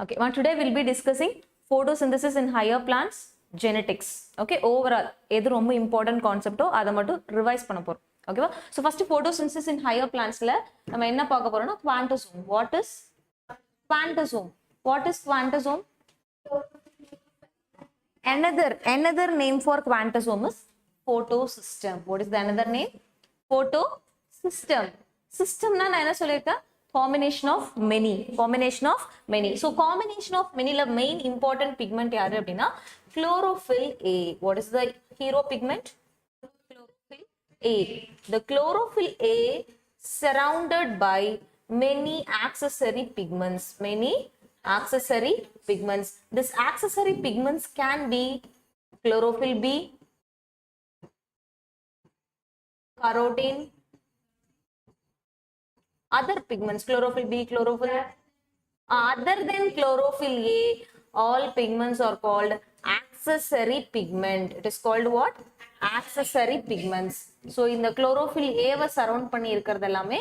Okay, well, today we'll be discussing photosynthesis in higher plants, genetics. Okay, overall எது ரொம்ப important concept அதை மட்டும் revise பண்ண போறோம். ஓகேவா? So first photosynthesis in higher plantsல நம்ம என்ன பார்க்க போறோம்னா quantosome. What is quantosome? What is quantosome? Another name for quantosome is photosystem. What is the another name? Photosystem. System na நான் என்ன சொல்லிருக்கேன்? Combination of many. So combination of many la main important pigment yaru appadina chlorophyll A. What is the hero pigment? Chlorophyll A. The chlorophyll A surrounded by many accessory pigments. This accessory pigments can be chlorophyll B, carotene, other pigments, chlorophyll B, chlorophyll other than chlorophyll A, all pigments are called accessory pigment. It is called what? Accessory pigments. So in the chlorophyll A va surround பண்ணி இருக்கிறது எல்லாமே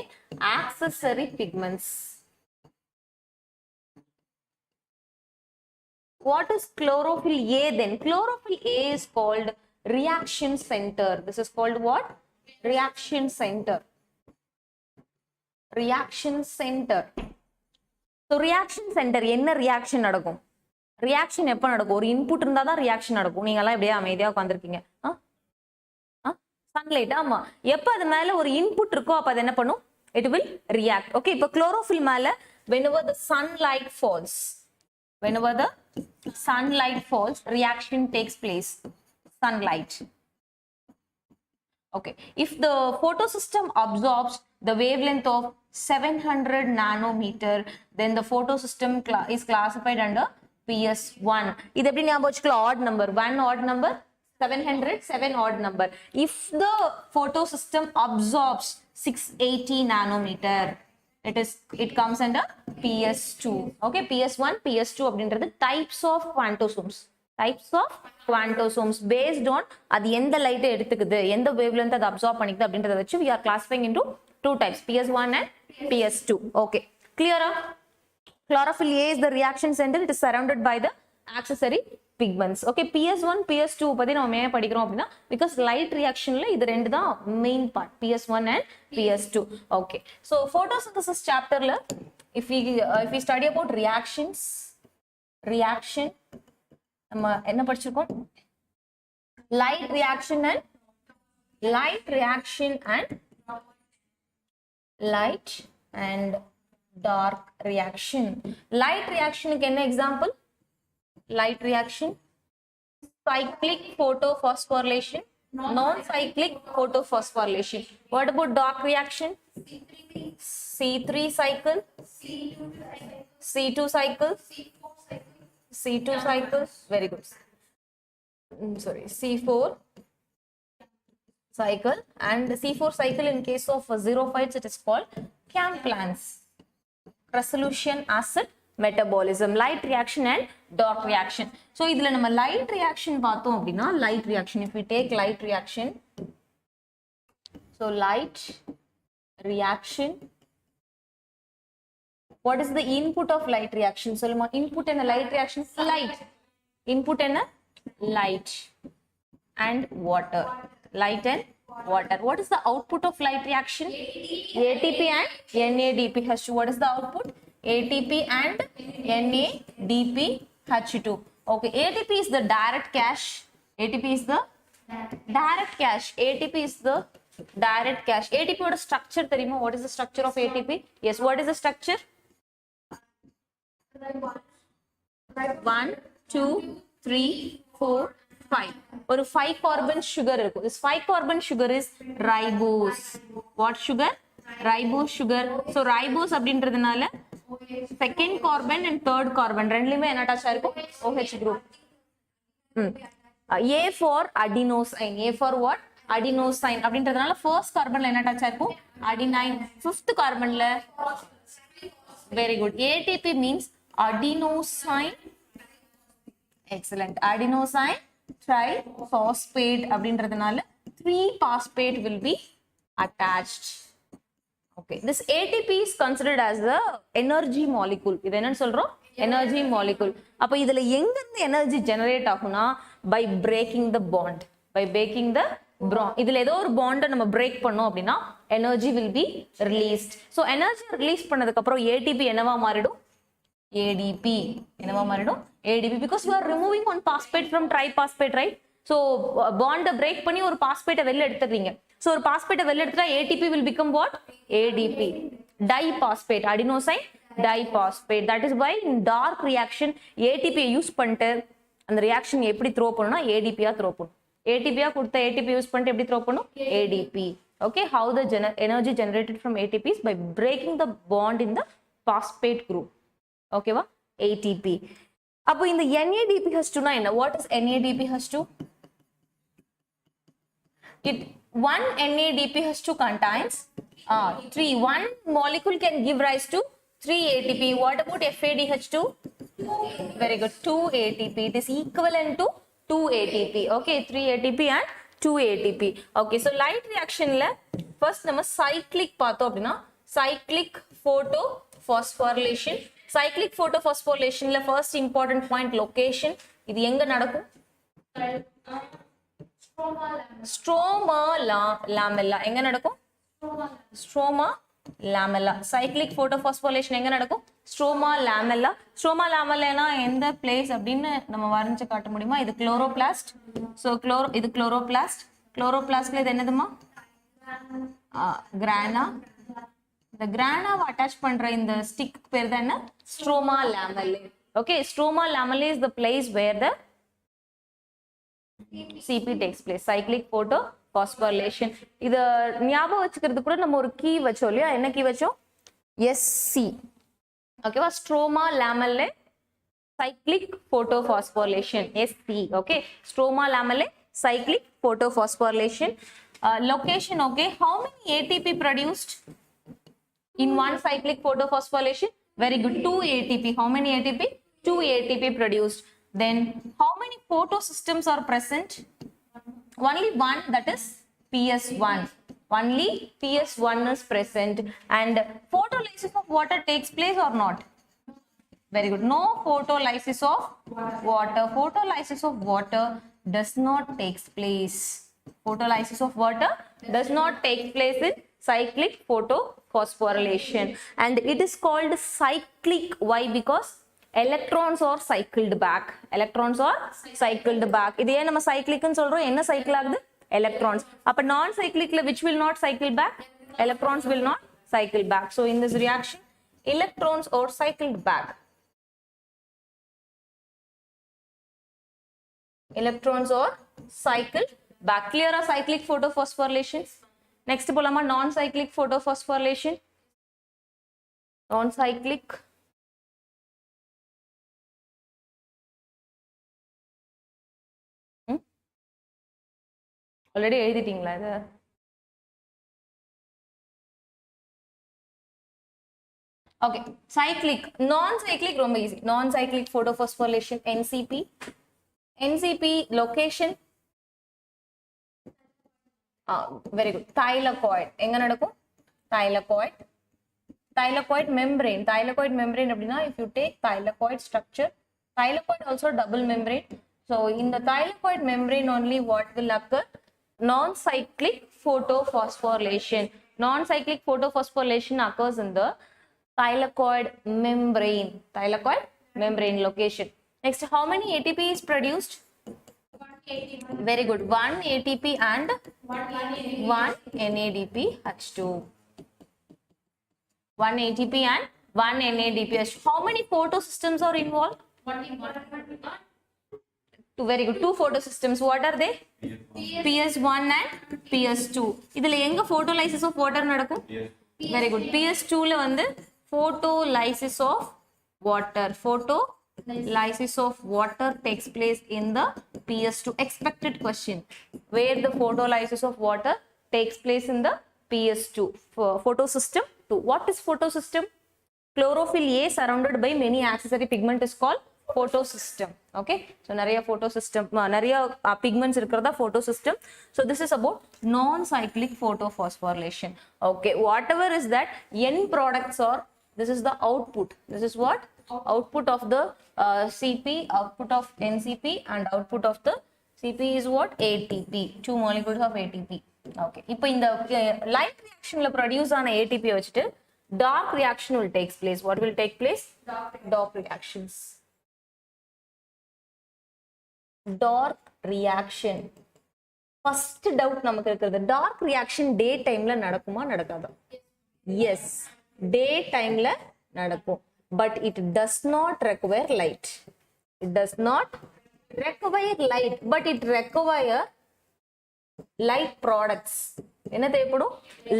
accessory pigments. What is chlorophyll A then? Chlorophyll A is called reaction center. This is called what? Reaction center. So reaction center என்ன reaction நடக்கும்? Reaction எப்ப நடக்கும்? ஒரு input இருந்தா தான் reaction நடக்கும். நீங்க எல்லாம் இப்படியே அமைதியா உட்கார்ந்திருக்கீங்க. சன்லைட். ஆமா, எப்ப அது மேல ஒரு இன்புட் இருக்கோ அப்ப அது என்ன பண்ணும்? It will react. Okay, இப்ப chlorophyll மேல whenever the sunlight falls, reaction takes place. Sunlight. Okay, if the photosystem absorbs the wavelength of 700 nanometer, then the photosystem is classified under PS1. இது எப்படி ஞாபகம் வச்சுக்கலாம்? Odd number. 1 odd number, 700, 7 odd number. If the photosystem absorbs 680 nanometer, it comes under PS2. Okay, PS1, PS2 அப்படின்றது types of quantosomes. Based on அது எந்த light எடுத்துக்குது, எந்த wavelength அது absorb பண்ணிக்குது அப்படின்றத வச்சு we are classifying into two types, PS1 and PS2. Okay, clear? Chlorophyll A is the reaction center. It is surrounded by the accessory pigments. Okay, PS1, PS2 பத்தி நம்ம ஏன் படிக்கிறோம் அப்படின்னா because light reactionல இது ரெண்டு தான் main part, PS1 and PS2. Okay, so photosynthesis chapterல if we study about reaction நம்ம என்ன படிச்சிருக்கோம்? light reaction and dark reaction. Light reaction க்கு என்ன example? Light reaction, cyclic photophosphorylation, non-cyclic photophosphorylation. What about dark reaction? C3 cycle, C2 cycle, very good. Sorry, C4 cycle, and C4 cycle in case of xerophytes it is called Camplans. Resolution acid metabolism, light reaction and dark reaction. So idhula nama light reaction paathom appadina, light reaction, if we take light reaction, so light reaction, what is the input of light reaction? So input in a light reaction, light and water. What is the output of light reaction? ATP and NADPH2. What is the output? ATP and NADPH2. Okay, ATP is the direct cache. ATP is the direct cache. ATP oda structure theriyuma? What is the structure of ATP? Yes, what is the structure? 1, 2, 3, 4, 5. ஒரு 5 carbon sugar இருக்கும். This 5 carbon sugar is ribose. What sugar? Ribose sugar. So ribose அப்படின்றதுனால second carbon and third carbon ரெண்டுலயுமே என்ன attach ஆயிருக்கும்? OH group. A for adenosine. A for what? Adenosine அப்படின்றதுனால first carbonல என்ன attach ஆயிருக்கும்? adenine. Fifth carbonல very good. ATP means adenosine. Excellent. Adenosine triphosphate அப்படின்றதுனால 3 phosphate will be attached. Okay, this ATP is considered as the energy molecule. இது என்ன சொல்றோம்? Energy molecule. அப்ப இதுல எங்க இருந்து எனர்ஜி ஜெனரேட் ஆகும்னா by breaking the bond. By breaking the bond. இதுல ஏதோ ஒரு பாண்ட் நம்ம பிரேக் பண்ணோம் அப்படின்னா energy will be released. So energy release பண்ணதுக்கு அப்புறம் ATP என்னவா மாறிடும்? ADP. என்னவா மாறிடும்? ADP, because you are removing one phosphate from triphosphate, right? So bond break பண்ணி ஒரு phosphate வெளில எடுத்துறீங்க. So ஒரு phosphate வெளில எடுத்துட்டா ATP will become what? ADP. Diphosphate. Adenosine diphosphate. That is why in dark reaction ATP use பண்ணிட்டு அந்த reaction எப்படி throw பண்ணனும்னா ADP ஆ த்ரோ பண்ணனும். ATP ஆ கொடுத்த ATP யூஸ் பண்ணிட்டு எப்படி த்ரோ பண்ணனும்? ADP. Okay, how the energy generated from ATP is by breaking the bond in the phosphate group. Okay va? ATP. அப்போ இந்த NADPH2 னா என்ன? What is NADPH2? One NADPH2 contains one molecule can give rise to 3 ATP. What about FADH2? Very good, 2 ATP. It is equivalent to 2 ATP. Okay, 3 ATP and 2 ATP. Okay, so light reaction la first நம்ம cyclic பார்த்தோம் அப்படின்னா cyclic photophosphorylation. Cyclic photophosphorylation la first important point location. இது எங்க நடக்கும்? Stroma lamella. எங்க நடக்கும்? Stroma lamella. Cyclic photophosphorylation எங்க நடக்கும்? Stroma lamella. Stroma lamella எந்த place அப்படின்னு நம்ம வரைஞ்சு காட்ட முடியுமா? இது chloroplast. So இது chloroplast. Chloroplastல இது என்னதுமா? Grana. The grana attach பண்ற இந்த stick பேர் தான் என்ன? Stroma lamellae. Okay, stroma lamellae is the place where the CP takes place. Cyclic photophosphorylation. இது ஞாபகம் வச்சுக்கிறது கூட நம்ம ஒரு கீ வச்சோம் இல்லையா? என்ன கீ வச்சோம்? SC. ஓகேவா? Stroma lamellae cyclic photophosphorylation. SC. Okay, stroma lamellae cyclic photophosphorylation. Location. Okay, how many ATP produced in one cyclic photophosphorylation? Very good, 2 ATP. How many ATP? 2 ATP produced. Then how many photosystems are present? Only one, that is PS1. Only PS1 is present. And photolysis of water takes place or not? Very good, no photolysis of water. Photolysis of water does not take place. Photolysis of water does not take place in cyclic photophosphorylation. And it is called cyclic. Why? Because electrons are cycled back. Electrons are cycled back. இது ஏன் நம்ம cyclic ன்னு சொல்றோம்? என்ன cycle ஆகுது? Electrons. அப்ப non cyclic ல which will not cycle back? Electrons will not cycle back. So in this reaction electrons are cycled back. Electrons are cycled back. Clear a cyclic photophosphorylation? Next போலாமா? non cyclic photophosphorylation. Non cyclic already எழுதிட்டீங்களா இது? Okay, cyclic. Non cyclic ரொம்ப easy. Non cyclic photophosphorylation. NCP. NCP location. Very good. Thylakoid. எங்க நடக்கும்? Thylakoid. Thylakoid membrane. Thylakoid membrane அப்படின்னா if you take thylakoid structure, thylakoid also double membrane. So in the thylakoid membrane only what will occur? Non-cyclic photophosphorylation. Non-cyclic photophosphorylation occurs in the thylakoid membrane. Thylakoid membrane location. Next, how many ATP is produced? Very good. 1 ATP and 1 NADPH2. 1 ATP and 1 NADPH2. How many photosystems are involved? Very good. 2 photosystems. What are they? PS1 and PS2. இதுல எங்க photolysis of water நடக்கும்? Very good. PS2 ல வந்து photolysis of water. Photolysis of water takes place in the PS2. Expected question. Where the photolysis of water takes place in the PS2. Photosystem 2. What is photosystem? Chlorophyll A surrounded by many accessory pigment is called photosystem. Okay, so nariya photosystem, nariya pigments irukkrada photosystem. So this is about non-cyclic photophosphorylation. Okay, whatever is that, end products are, this is the output. This is what? Output of the CP, output of NCP, and output of the CP is what? ATP, 2 molecules of ATP. Okay, இப்போ இந்த light reactionல produce ஆன ATP வச்சிட்டு dark reaction will take place. What will take place? Dark reactions. Dark reaction. First doubt நமக்கு இருக்கிறது, dark reaction day timeல நடக்குமா நடக்காதா? Yes, day timeல நடக்கும், but it does not require light. It does not require light, but it require light products. என்ன தேவைப்படும்?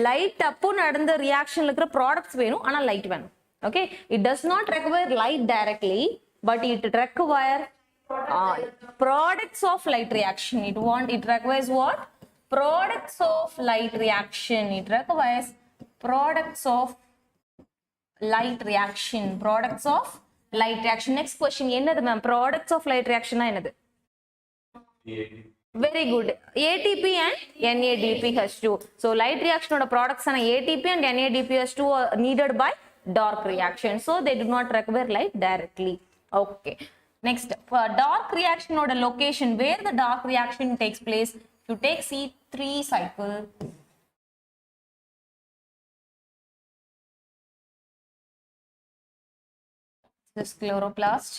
Light அப்போ நடந்த reactionல இருக்கிற products வேணும், ஆனா light வேணும். Okay, it does not require light directly, but it require products of light reaction. It requires what? Products of light reaction. It requires products of light reaction. Products of light reaction. Next question, என்னது ma'am? Products of light reaction na என்னது? Very good. ATP and NADPH2. So light reaction oda products ana ATP and NADPH2 are needed by dark reaction. So they do not require light directly. Okay. Next, dark reaction oda location, where the dark reaction takes place. If you take C3 cycle, this chloroplast,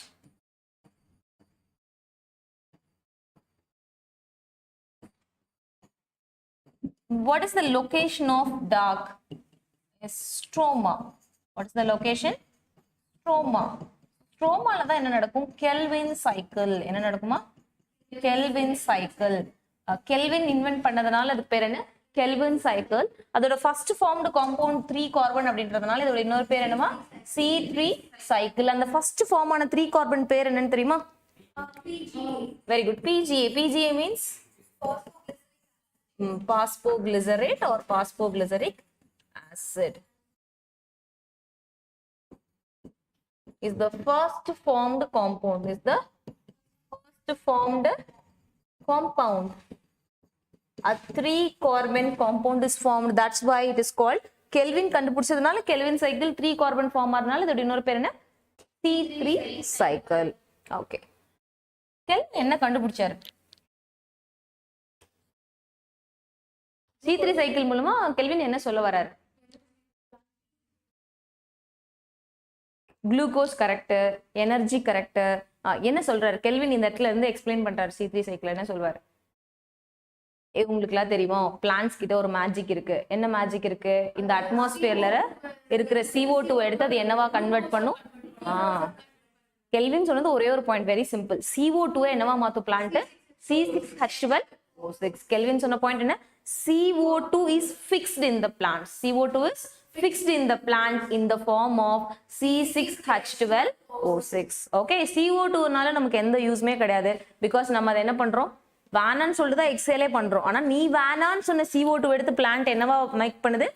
what is the location of dark? Is stroma. What is the location? Stroma. Stroma la da enna nadakum? Kelvin cycle. Enna nadakuma? Kelvin cycle. Kelvin invent பண்ணதனால அது பேர் என்ன? Kelvin cycle. அதோட first formed compound 3 carbon அப்படின்றதனால இதோட இன்னொரு பேர் என்னமா? C3 cycle. அந்த first form ஆன 3 carbon பேர் என்னன்னு தெரியுமா? Very good. PGA. PGA means phosphoglycerate or phosphoglyceric acid. Is the first formed compound. Is the first formed compound. A 3 carbon compound is formed. That's why it is called Kelvin. கண்டுபிடிச்சதுனால Kelvin cycle 3 carbon form ஆறதுனால இதோட இன்னொரு பேர் என்ன? C3 cycle. Okay. Kelvin என்ன கண்டுபிடிச்சாரு? C3 cycle மூலமா Kelvin என்ன சொல்ல வராரு? குளுக்கோஸ் கரெக்டர், எனர்ஜி கரெக்டர், என்ன சொல்றாரு கெல்வின்? இந்த இடத்துல இருந்து எக்ஸ்பிளைன் பண்றாரு. C3 சைக்கிள் என்ன சொல்வாரு? உங்களுக்குலாம் தெரியுமா, பிளான்ஸ் கிட்ட ஒரு மேஜிக் இருக்கு. என்ன மேஜிக் இருக்கு? இந்த அட்மாஸ்பியர்ல இருக்கிற CO2 எடுத்து அது என்னவா கன்வெர்ட் பண்ணும்? கெல்வின் சொன்னது ஒரே ஒரு பாயிண்ட், வெரி சிம்பிள். CO2 என்னவா மாத்தும் பிளான்ட்? C6H12O6. கெல்வின் சொன்ன பாயிண்ட் என்ன? CO2 is fixed in the plant. CO2 is fixed in the plant in the form of C6H12O6. Okay, CO2 னால நமக்கு எந்த யூஸ்மே கிடையாது. பிகாஸ் நம்ம அதை என்ன பண்றோம்? வேணான்னு சொல்லிட்டு எக்ஸேலே பண்றோம். ஆனா நீ வேணான்னு சொன்ன CO2 எடுத்து பிளான்ட் என்னவா மேக் பண்ணுது?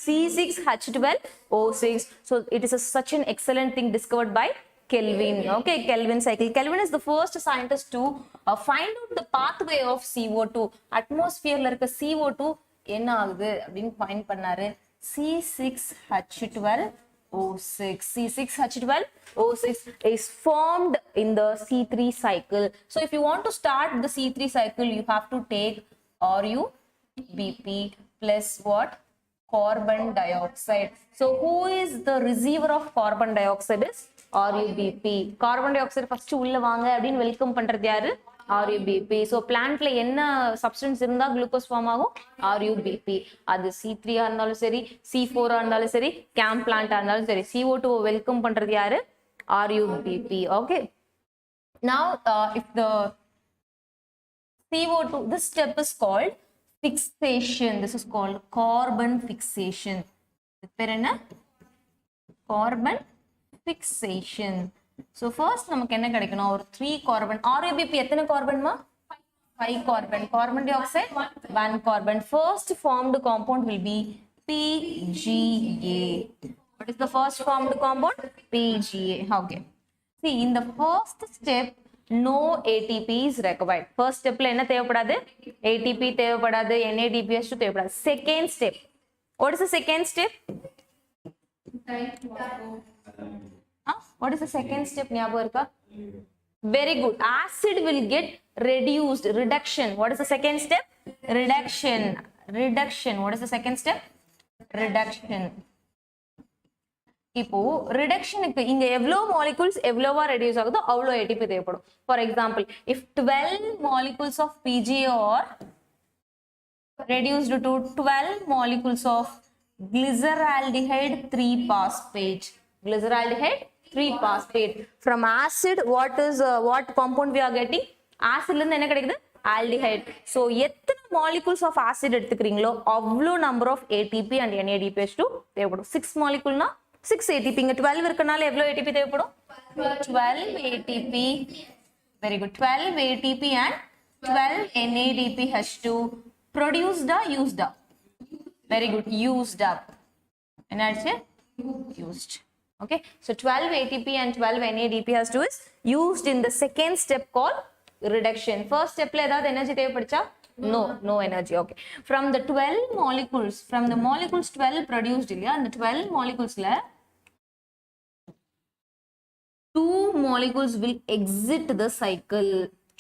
C6H12O6. So it is such an excellent thing discovered by Kelvin. Okay, Kelvin cycle. Kelvin is the first scientist to find out the pathway of CO2. Atmosphere la irukka CO2 என்ன ஆகுது அப்படினு find பண்ணாரு. C6H12O6. C6H12O6 is formed in the C3 cycle. So if you want to start the C3 cycle, you have to take RuBP plus what? Carbon dioxide. So who is the receiver of carbon dioxide? Is RuBP. Carbon dioxide first உள்ள வாங்க அப்படினு welcome பண்றது யாரு? RuBP. So plantல என்ன substance இருந்தா glucose form ஆகும்? RuBP. அது C3 ஆ இருந்தாலும் சரி, C4 ஆ இருந்தாலும் சரி, camp plant ஆ இருந்தாலும் சரி, CO2 வெல்கம் பண்றது யாரு? RuBP. Okay. Now if the CO2, this step is called fixation. This is called carbon fixation. இது பேர் என்ன? Carbon fixation. So first நமக்கு என்ன கிடைக்கணும்? ஒரு 3 carbon. RuBP எத்தனை கார்பன்மா? 5 carbon. Carbon dioxide 1 carbon. First formed compound will be PGA. What is the first formed compound? PGA. Okay. See, in the first step, no ATP is required. First step la enna thevappadadu? ATP thevappadadu, NADPH thevappadadu. Second step. What is the second step? What is the second step? Nyabam irukka? Very good. Acid will get reduced. Reduction. What is the second step? Reduction. Reduction. What is the second step? Reduction. இப்போ ரிடக்ஷனுக்கு இங்க எவ்வளவு molecules எவ்வளவா reduce ஆகுதோ அவ்வளோ ATP தேவைப்படும். For example, if 12 molecules of PGA are reduced to 12 molecules of glyceraldehyde 3-phosphate. Glyceraldehyde 3-phosphate. From acid, what compound we are getting? Acid la enna kedikudhu? Aldehyde. So எத்தனை molecules of acid எடுத்துக்கிறீங்களோ அவ்வளோ number of ATP and NADPH2 தேவைப்படும். 6 molecule னா 6 ATP. இங்க 12 இருக்கனால எவ்வளோ ATP தேவைப்படும்? 12 ATP. Very good. 12 ATP and 12 NADPH2 produced or used up? Very good. Used up. என்னாச்சு? Used. Okay. So 12 ATP and 12 NADPH2 is used in the second step called reduction. First step la edavadhu energy தேவைப்படுச்சா? No energy. Okay. From the 12 molecules, from the molecules 12 produced இல்லையா, அந்த 12 molecules ல 2 molecules will exit the cycle.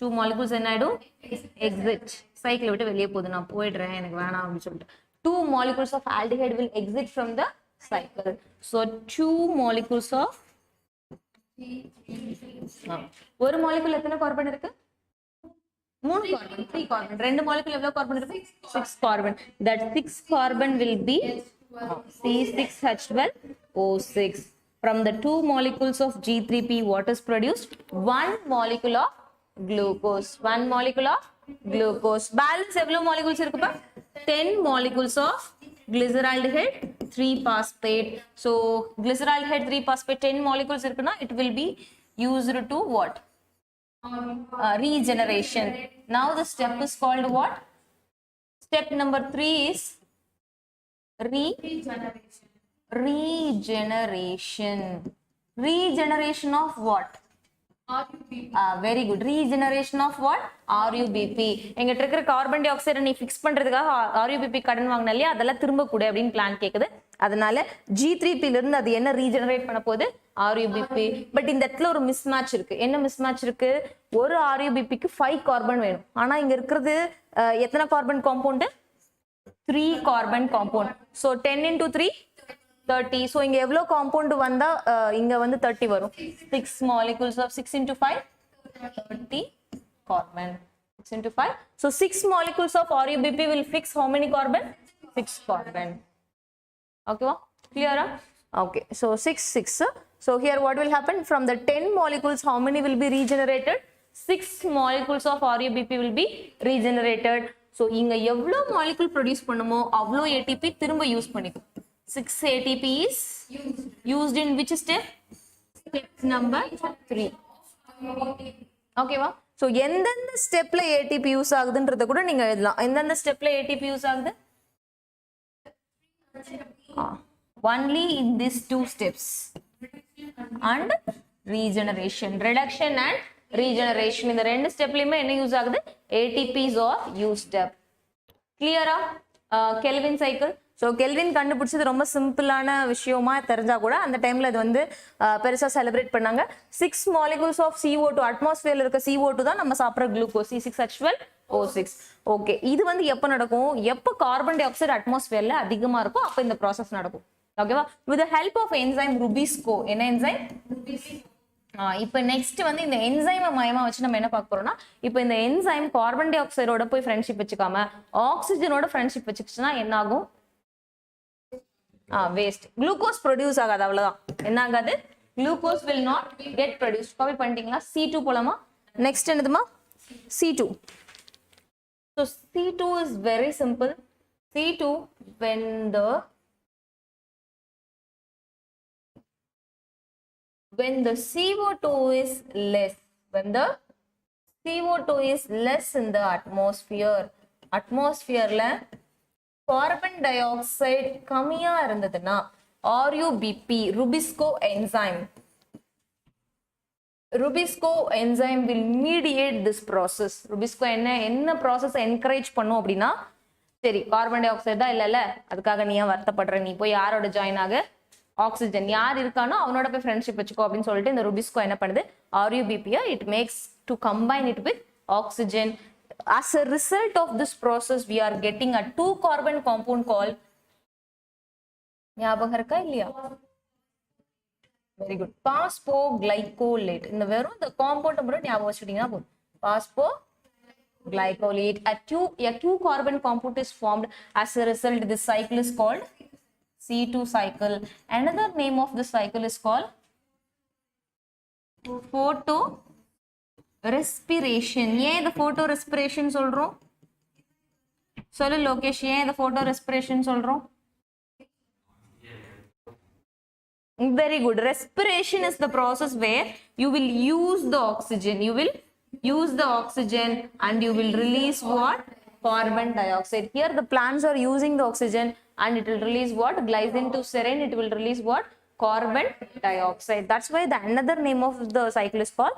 2 molecules என்ன ஆயிடும்? Exit. Cycle விட்டு வெளியே போகுது, நான் போயிடுறேன், எனக்கு வேணாம் அப்படின்னு சொல்லிட்டு 2 molecules of aldehyde will exit from the cycle. So 2 molecules of ஒரு molecule எத்தனை கார்பன் இருக்கு? 3 carbon, 3 carbon. ரெண்டு molecule எவ்வளவு கார்பன் இருக்கு? 6 carbon. That 6 carbon will be C6H12O6. From the 2 molecules of G3P, what is produced? 1 molecule of glucose. 1 molecule of glucose. Balance எவ்வளவு molecules இருக்குப்பா? 10 molecules of glyceraldehyde 3-phosphate. So glyceraldehyde 3-phosphate 10 molecules இருக்குன்னா it will be used to what? Regeneration. Now the step is called what? Step number 3 is regeneration. Regeneration of what? Very good. Regeneration of what? RUBP. எங்கிட்ட இருக்கிற carbon tie ஆக்சைடை நீ fix பண்றதுக்காக RUBP கடன் வாங்கினா இல்லையா, அதெல்லாம் திரும்ப கூட அப்படின்னு பிளான் கேக்குது. அதனால G3P ல இருந்து அது என்ன ரீஜெனரேட் பண்ண போகுது? RUBP. பட் இந்த இடத்துல ஒரு மிஸ் மேட்ச் இருக்கு. என்ன மிஸ் மேட்ச் இருக்கு? ஒரு RUBPக்கு 5 கார்பன் வேணும். ஆனா இங்க இருக்கிறது எத்தனை carbon compound? 3 carbon compound. So 10 into 3 30. So இங்க எவ்வளவு காம்பவுண்ட் வந்தா இங்க வந்து 30 வரும்? 6 molecules of 6 into 5 30 carbon. 6 into 5. So 6 molecules of RUBP will fix how many carbon? 6 carbon. Okay, clear? Okay, so 6 6. So here what will happen? From the 10 molecules, how many will be regenerated? 6 molecules of RUBP will be regenerated. So இங்க எவ்வளவு molecule produce பண்ணுமோ அவ்வளோ ATP திரும்ப use பண்ணிக்கும். 6 ATP is used in which step? Step number 3. Okay va? So எந்தெந்த ஸ்டெப்ல ATP use ஆகுதுன்றத கூட நீங்க எழுதலாம். எந்தெந்த ஸ்டெப்ல ATP யூஸ் ஆகுது? Only in these 2 steps. And regeneration. Reduction and regeneration. இந்த ரெண்டு ஸ்டெப்லயுமே என்ன யூஸ் ஆகுது? ATPs are used up. Clear? Kelvin cycle. So kelvin கண்டுபிடிச்சது ரொம்ப சிம்பிளான விஷயமா தெரிஞ்சா கூட அந்த டைம்ல அது வந்து பெருசா செலிப்ரேட் பண்ணாங்க. 6 molecules of CO2, அட்மாஸ்பியர்ல இருக்க CO2 தான் நம்ம சாப்பிட்ற குளுக்கோஸ், C6H12O6. ஓகே, இது வந்து எப்போ நடக்கும்? எப்போ கார்பன் டை ஆக்சைடு அட்மாஸ்பியர்ல அதிகமா இருக்கும் அப்போ இந்த ப்ராசஸ் நடக்கும். ஓகேவா? With help of enzyme rubisco. என்ன என்சைம்? இப்போ நெக்ஸ்ட் வந்து இந்த என்சைமை மையமா வச்சு நம்ம என்ன பார்க்க போறோம்னா, இப்போ இந்த என்சைம் கார்பன் டை ஆக்சைடோட போய் ஃப்ரெண்ட்ஷிப் வச்சுக்காம ஆக்சிஜனோட ஃப்ரெண்ட்ஷிப் வச்சுக்கிச்சுன்னா என்ன ஆகும்? வேஸ்ட். குளுக்கோஸ் ப்ரொடியூஸ் ஆகாது, அவ்வளவுதான். என்ன ஆகாது? Glucose will not get produced. Copy பண்ணிட்டீங்களா? C2 போலாமா? நெக்ஸ்ட் என்னதுமா? C2. So C2 is very simple. C2 when the CO2 is less, when the CO2 is less in the atmosphere carbon di oxide கம்மியா இருந்ததுன்னா RUBP, RuBisCO enzyme Rubisco enzyme will mediate this process. Rubisco என்ன process encourage பண்ணும் அப்படின்னா, சரி carbon di oxide தான் இல்ல அதுக்காக நீ ஏன் வருத்தப்படுற, நீ போய் யாரோட ஜாயின் ஆக, ஆக்சிஜன் யார் இருக்கானோ அவனோட போய் ஃப்ரெண்ட்ஷிப் வச்சுக்கோ அப்படின்னு சொல்லிட்டு இந்த ருபிஸ்கோ என்ன பண்ணுது, RUBP it makes to combine it with oxygen. As a result of this process we are getting a 2 carbon compound called, ஞாபகம் இருக்கா இல்லையா? Very good, phosphoglycolate. இந்த வெறும் இந்த காம்பவுண்ட் மட்டும் ஞாபகம் வச்சுட்டீங்கன்னா போதும். பாஸ்போகிளைகோலேட். A 2 carbon compound is formed as a result. This cycle is called C2 cycle. Another name of this cycle is called photorespiration. ஏன் இந்த photorespiration சொல்றோம்? சொல்லு லோகேஷ், ஏன் இந்த photorespiration சொல்றோம்? Very good. Respiration is the process where you will use the oxygen. You will use the oxygen and you will release what? Carbon dioxide. Here the plants are using the oxygen and it will release what? Glycine to serine. It will release what? Carbon dioxide. That's why the another name of the cycle is called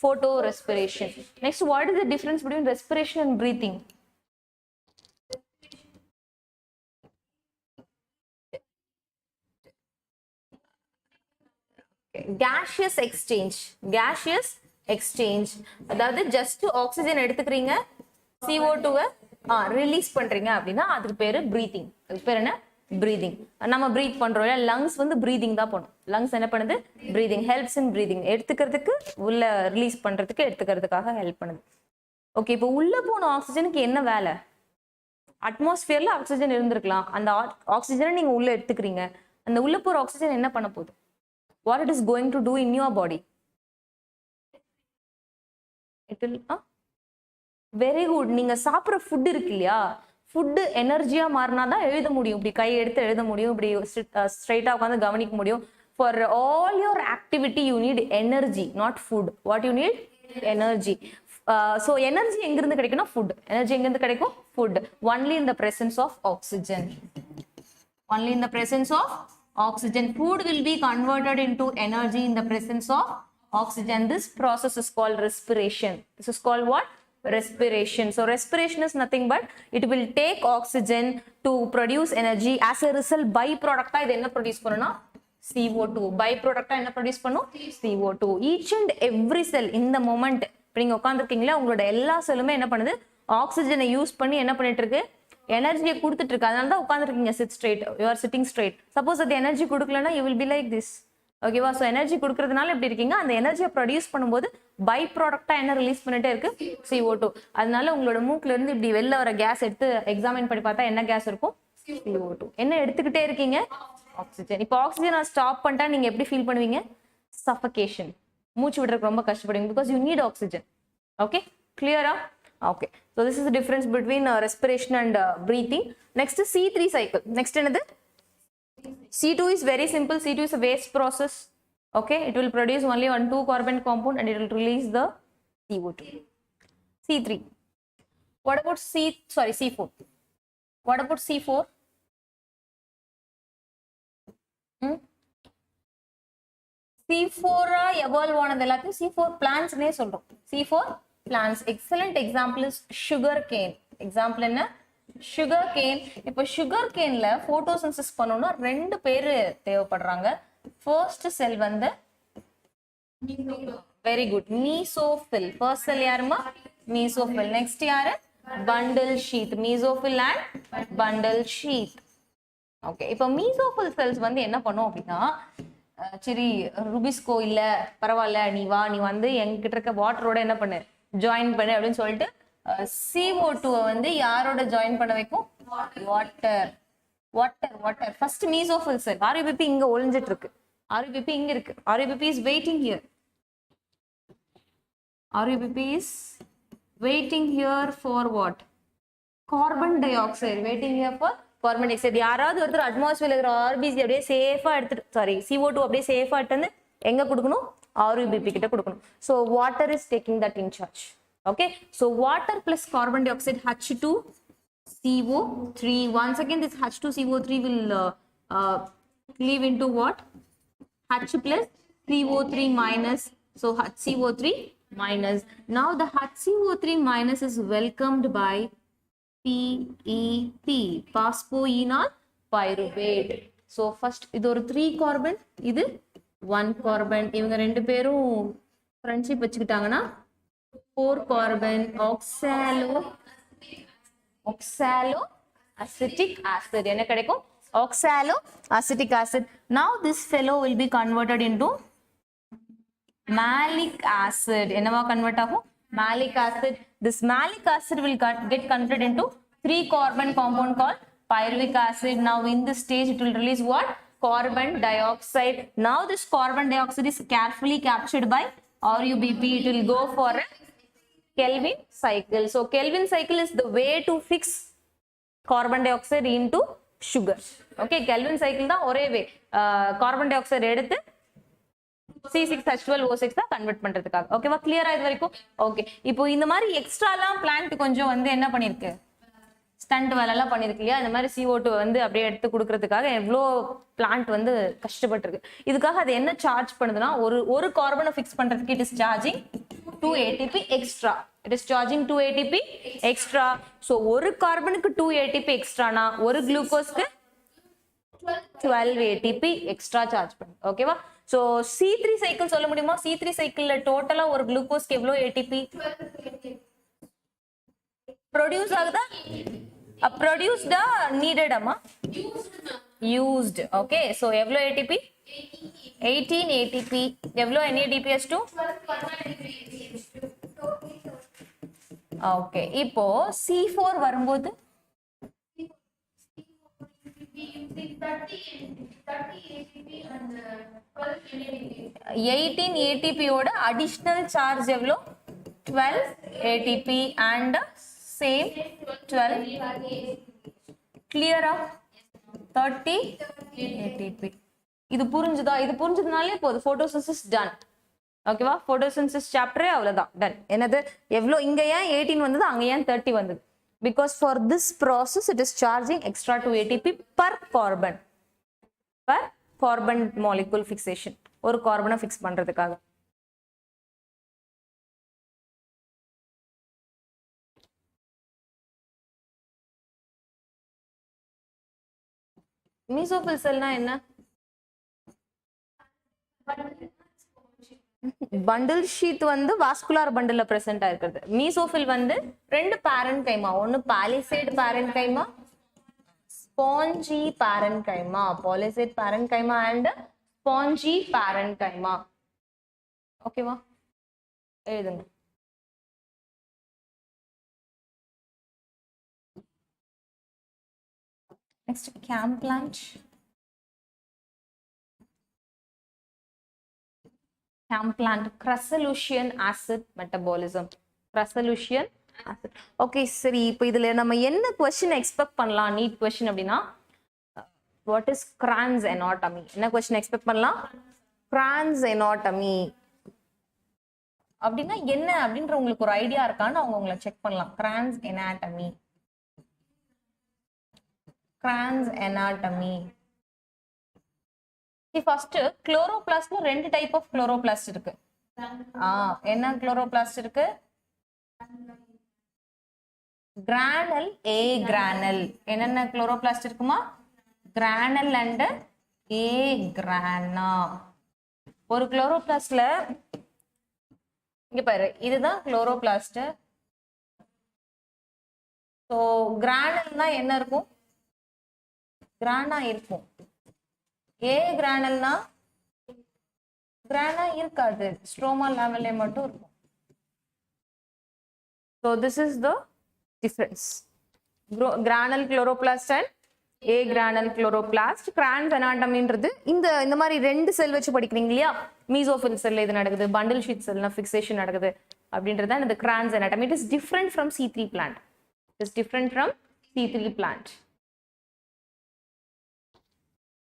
photorespiration. Next, what is the difference between respiration and breathing? Gaseous exchange. அதாவது just oxygen எடுத்துக்கிறீங்க, CO2 release பண்றீங்க அப்படின்னா அதுக்கு பேரு breathing. அதுக்கு பேர் என்ன? Breathing. நம்ம பிரீத் பண்றோம் இல்ல, லங்ஸ் வந்து பிரீதிங் தான் பண்ணும். லங்ஸ் என்ன பண்ணுது? பிரீதிங். Helps in breathing. எடுத்துக்கிறதுக்கு, உள்ள ரிலீஸ் பண்றதுக்கு, எடுத்துக்கிறதுக்காக ஹெல்ப் பண்ணுது. ஓகே, இப்போ உள்ள போன ஆக்சிஜனுக்கு என்ன வேலை? அட்மாஸ்பியர்ல ஆக்சிஜன் இருந்திருக்கலாம், அந்த ஆக்சிஜனை நீங்க உள்ள எடுத்துக்கிறீங்க, அந்த உள்ள போற ஆக்சிஜன் என்ன பண்ண போகுது? What it is going to do in your body? It will very good. நீங்க சாப்பிட்ற ஃபுட் இருக்கு இல்லையா, ஃபுட்டு எனர்ஜியா மாறினா தான் எழுத முடியும். இப்படி கை எடுத்து எழுத முடியும், இப்படி ஸ்ட்ரைட்டா உட்காந்து கவனிக்க முடியும். For all your activity you need energy, not food. What you need? Energy. So energy எங்கிருந்து கிடைக்கும்னா food. Energy எங்கிருந்து கிடைக்கும்? Food. Only in the presence of oxygen. Only in the presence of oxygen. Food will be converted into energy in the presence of oxygen. This process is called respiration. This is called what? Respiration. So respiration is nothing but it will take oxygen to produce energy. As a result, byproduct இது என்ன produce பண்ணுனா? CO2. byproduct என்ன produce பண்ணும்? CO2. Each and every cell in the moment, நீங்க உட்கார்ந்திருக்கீங்களா, உங்களோட எல்லா செல்லுமே என்ன பண்ணுது? ஆக்சிஜனை யூஸ் பண்ணி என்ன பண்ணிட்டு இருக்கு? எனர்ஜியை கொடுத்துட்டு இருக்கு. அதனால தான் உட்காந்துருக்கீங்க. Sit straight, you are sitting straight. Suppose அது எனர்ஜி கொடுக்கலன்னா you will be like this. ஓகேவா? ஸோ எனர்ஜி கொடுக்கறதுனால எப்படி இருக்கீங்க? அந்த எனர்ஜியை ப்ரொடியூஸ் பண்ணும்போது பை ப்ராடக்டா என்ன ரிலீஸ் பண்ணிட்டே இருக்கு? CO2. அதனால உங்களோட மூக்குல இருந்து இப்படி வெளில வர கேஸ் எடுத்து எக்ஸாமின் பண்ணி பார்த்தா என்ன கேஸ் இருக்கும்? CO2. என்ன எடுத்துக்கிட்டே இருக்கீங்க? ஆக்சிஜன். இப்போ ஆக்சிஜனை ஸ்டாப் பண்ணிட்டா நீங்க எப்படி ஃபீல் பண்ணுவீங்க? சஃபகேஷன். மூச்சு விடுறதுக்கு ரொம்ப கஷ்டப்படுவீங்க. Because you need oxygen. Okay, கிளியரா? Okay, so this is the difference between respiration and breathing. Next is C3 cycle. Next another C2 is very simple. C2 is a waste process. Okay, it will produce only 2 carbon compound and it will release the CO2. C3. What about C4? What about C4? C4 evolve ஆனது எல்லாத்தையும் C4 plants னே சொல்றோம். C4 plants. Excellent example is sugar cane. Example என்ன? sugar cane. இப்போ sugar caneல photosynthesis பண்ணனும்னா ரெண்டு பேர் தேவைப்படுறாங்க. First cell வந்து very good, mesophil. First cell யாருமா? mesophil. Next யாரு? bundle sheath. mesophil and bundle sheath. Okay, இப்போ mesophil cells வந்து என்ன பண்ணும் அப்படின்னா, சரி ருபிஸ்கோ இல்ல பரவாயில்ல, நீ வா, நீ வந்து என்கிட்ட இருக்க வாட்டரோட என்ன பண்ணு, ஜாயின் பண்ணு அப்படின்னு சொல்லிட்டு CO2 வந்து யாரோட ஜாயின் பண்ண வைக்கும்? வாட்டர். ஃபர்ஸ்ட் மீசோஃபில் செல். RUBP இங்க ஒளிஞ்சிட்டு இருக்கு. RUBP இங்க இருக்கு. RUBP is waiting here. RUBP is waiting here for what? Carbon dioxide. Waiting here for carbon dioxide. யாராவது ஒருத்தர் அட்மாஸ்பியர்ல இருக்கிற RBC அப்படியே சேஃபா எடுத்து CO2 அப்படியே சேஃபா எடுத்து வந்து எங்க கொடுக்கணும்? RUBP கிட்ட கொடுக்கணும். So water is taking that in charge. Okay, so water plus carbon dioxide H2CO3. Once again this H2CO3 will cleave into what? H plus CO3 minus So HCO3 minus. Now the HCO3 minus is welcomed by PEP, phosphoenol pyruvate. So first இது ஒரு 3 carbon, இது 1 carbon. இவங்க ரெண்டு பேரும் friendship வச்சுக்கிட்டாங்கன்னா 4 carbon oxaloacetic acid. என்ன கிடைக்கும்? Oxaloacetic acid. Now this fellow will be converted into malic acid. என்னவா convert ஆகும்? Malic acid. This malic acid will get converted into 3 carbon compound called pyruvic acid. Now in this stage it will release what? Carbon dioxide. Now this carbon dioxide is carefully captured by RUBP. It will go for a Kelvin cycle. So Kelvin cycle is the way to fix carbon dioxide into sugar. Okay, Kelvin cycle தான் ஒரே way. Carbon dioxide எடுத்து C6H12O6 தான் convert பண்றதுக்காக. ஓகேவா, கிளியரா இது வரைக்கும்? Okay, இப்போ இந்த மாதிரி எக்ஸ்ட்ராலாம் பிளான்ட் கொஞ்சம் வந்து என்ன பண்ணிருக்கு, ஸ்டண்ட் வேலைலாம் பண்ணிருக்கு இல்லையா, இந்த மாதிரி CO2 வந்து அப்படியே எடுத்து கொடுக்கறதுக்காக எவ்வளோ பிளான்ட் வந்து கஷ்டப்பட்டிருக்கு. இதுக்காக அது என்ன சார்ஜ் பண்ணுதுன்னா, ஒரு கார்பனை ஃபிக்ஸ் பண்றதுக்கு it is charging 2 ATP extra. It is charging 2 ATP extra. So ஒரு கார்பனுக்கு 2 ATP எக்ஸ்ட்ரானா ஒரு குளுக்கோஸ்க்கு 12 ATP எக்ஸ்ட்ரா சார்ஜ் பண்ணு. ஓகேவா? So C3 சைக்கிள் சொல்ல முடியுமா? C3 சைக்கிள்ல டோட்டலா ஒரு குளுக்கோஸ்க்கு எவ்வளவு ATP ப்ரொடியூஸ் ஆகுதா? ப்ரொடியூஸ்டா நீடடமா? யூஸ்ட். ஓகே, சோ எவ்வளவு ATP? 18 ATP. எவ்வளவு NADPH2? ஓகே, இப்போ C4 வரும்போது 18 ATP ஓட அடிஷனல் சார்ஜ் எவ்வளோ? 12 ATP and same 12. கிளியரா? 30 ATP. இது புரிஞ்சுதா? இது புரிஞ்சதுனாலே போதும், photosynthesis done. ஓகேவா? photosynthesis சாப்டரே அவ்வளவுதான், டன். என்னது எவ்வளோ இங்க ஏன் 18 வந்தது, அங்க ஏன் 30 வந்தது? Because for this process it is charging extra 2 ATP per carbon molecule fixation. ஒரு கார்பனை ஃபிக்ஸ் பண்றதுக்காக. மீசோஃபில் செல்னா என்ன? பண்டில் ஷீட் வந்து வாஸ்குலார் பண்டில்ல பிரசன்ட் ஆயிருக்கிறது. மீசோஃபில் வந்து ரெண்டு பேரண்ட் கைமா, ஒன்னு palisade parenchyma, spongy parenchyma. Palisade parenchyma and spongy parenchyma. ஓகேவா? எழுதுங்க. Next CAM plant. Cam plant crustacean acid metabolism. Crustacean acid. Okay, சரி, இப்போ இதுல நம்ம என்ன क्वेश्चन எக்ஸ்பெக்ட் பண்ணலாம் நீட் क्वेश्चन அப்படினா, what is Cran's anatomy? என்ன क्वेश्चन எக்ஸ்பெக்ட் பண்ணலாம்? Cran's anatomy அப்படினா என்ன அப்படின்ற உங்களுக்கு ஒரு ஐடியா இருக்கான்னு அவங்க உங்களை செக் பண்ணலாம். Cran's anatomy. Cran's anatomy. First குளோரோபிளாஸ்ட்ல ரெண்டு டைப் ஆஃப் குளோரோபிளாஸ்ட் இருக்கு. என்ன குளோரோபிளாஸ்ட் இருக்கு? கிரானல், ஏ கிரானல். என்னென்ன குளோரோபிளாஸ்ட் இருக்குமா? கிரானல் அண்ட் ஏ கிரானா. ஒரு குளோரோபிளாஸ்ட்ல இங்க பாரு, இதுதான் குளோரோபிளாஸ்ட். ஸோ கிரானல்னா என்ன இருக்கும்? கிரானா இருக்கும். ஏ கிரானல்னா கிரானா இருக்காது, ஸ்ட்ரோமா லெவல்ல மட்டும் இருக்கும். So this is the difference. Granule chloroplast and A granule chloroplast. Cran's anatomy-ன்றது இந்த மாதிரி ரெண்டு செல் வச்சு படிக்கிறீங்க இல்லையா? மீசோஃபில் செல்ல இது நடக்குது, பண்டில் ஷீட் செல்ல ஃபிக்சேஷன் நடக்குது அப்படின்றது தான் இந்த Cran's anatomy. It is different from C3 plant. It is different from C3 plant.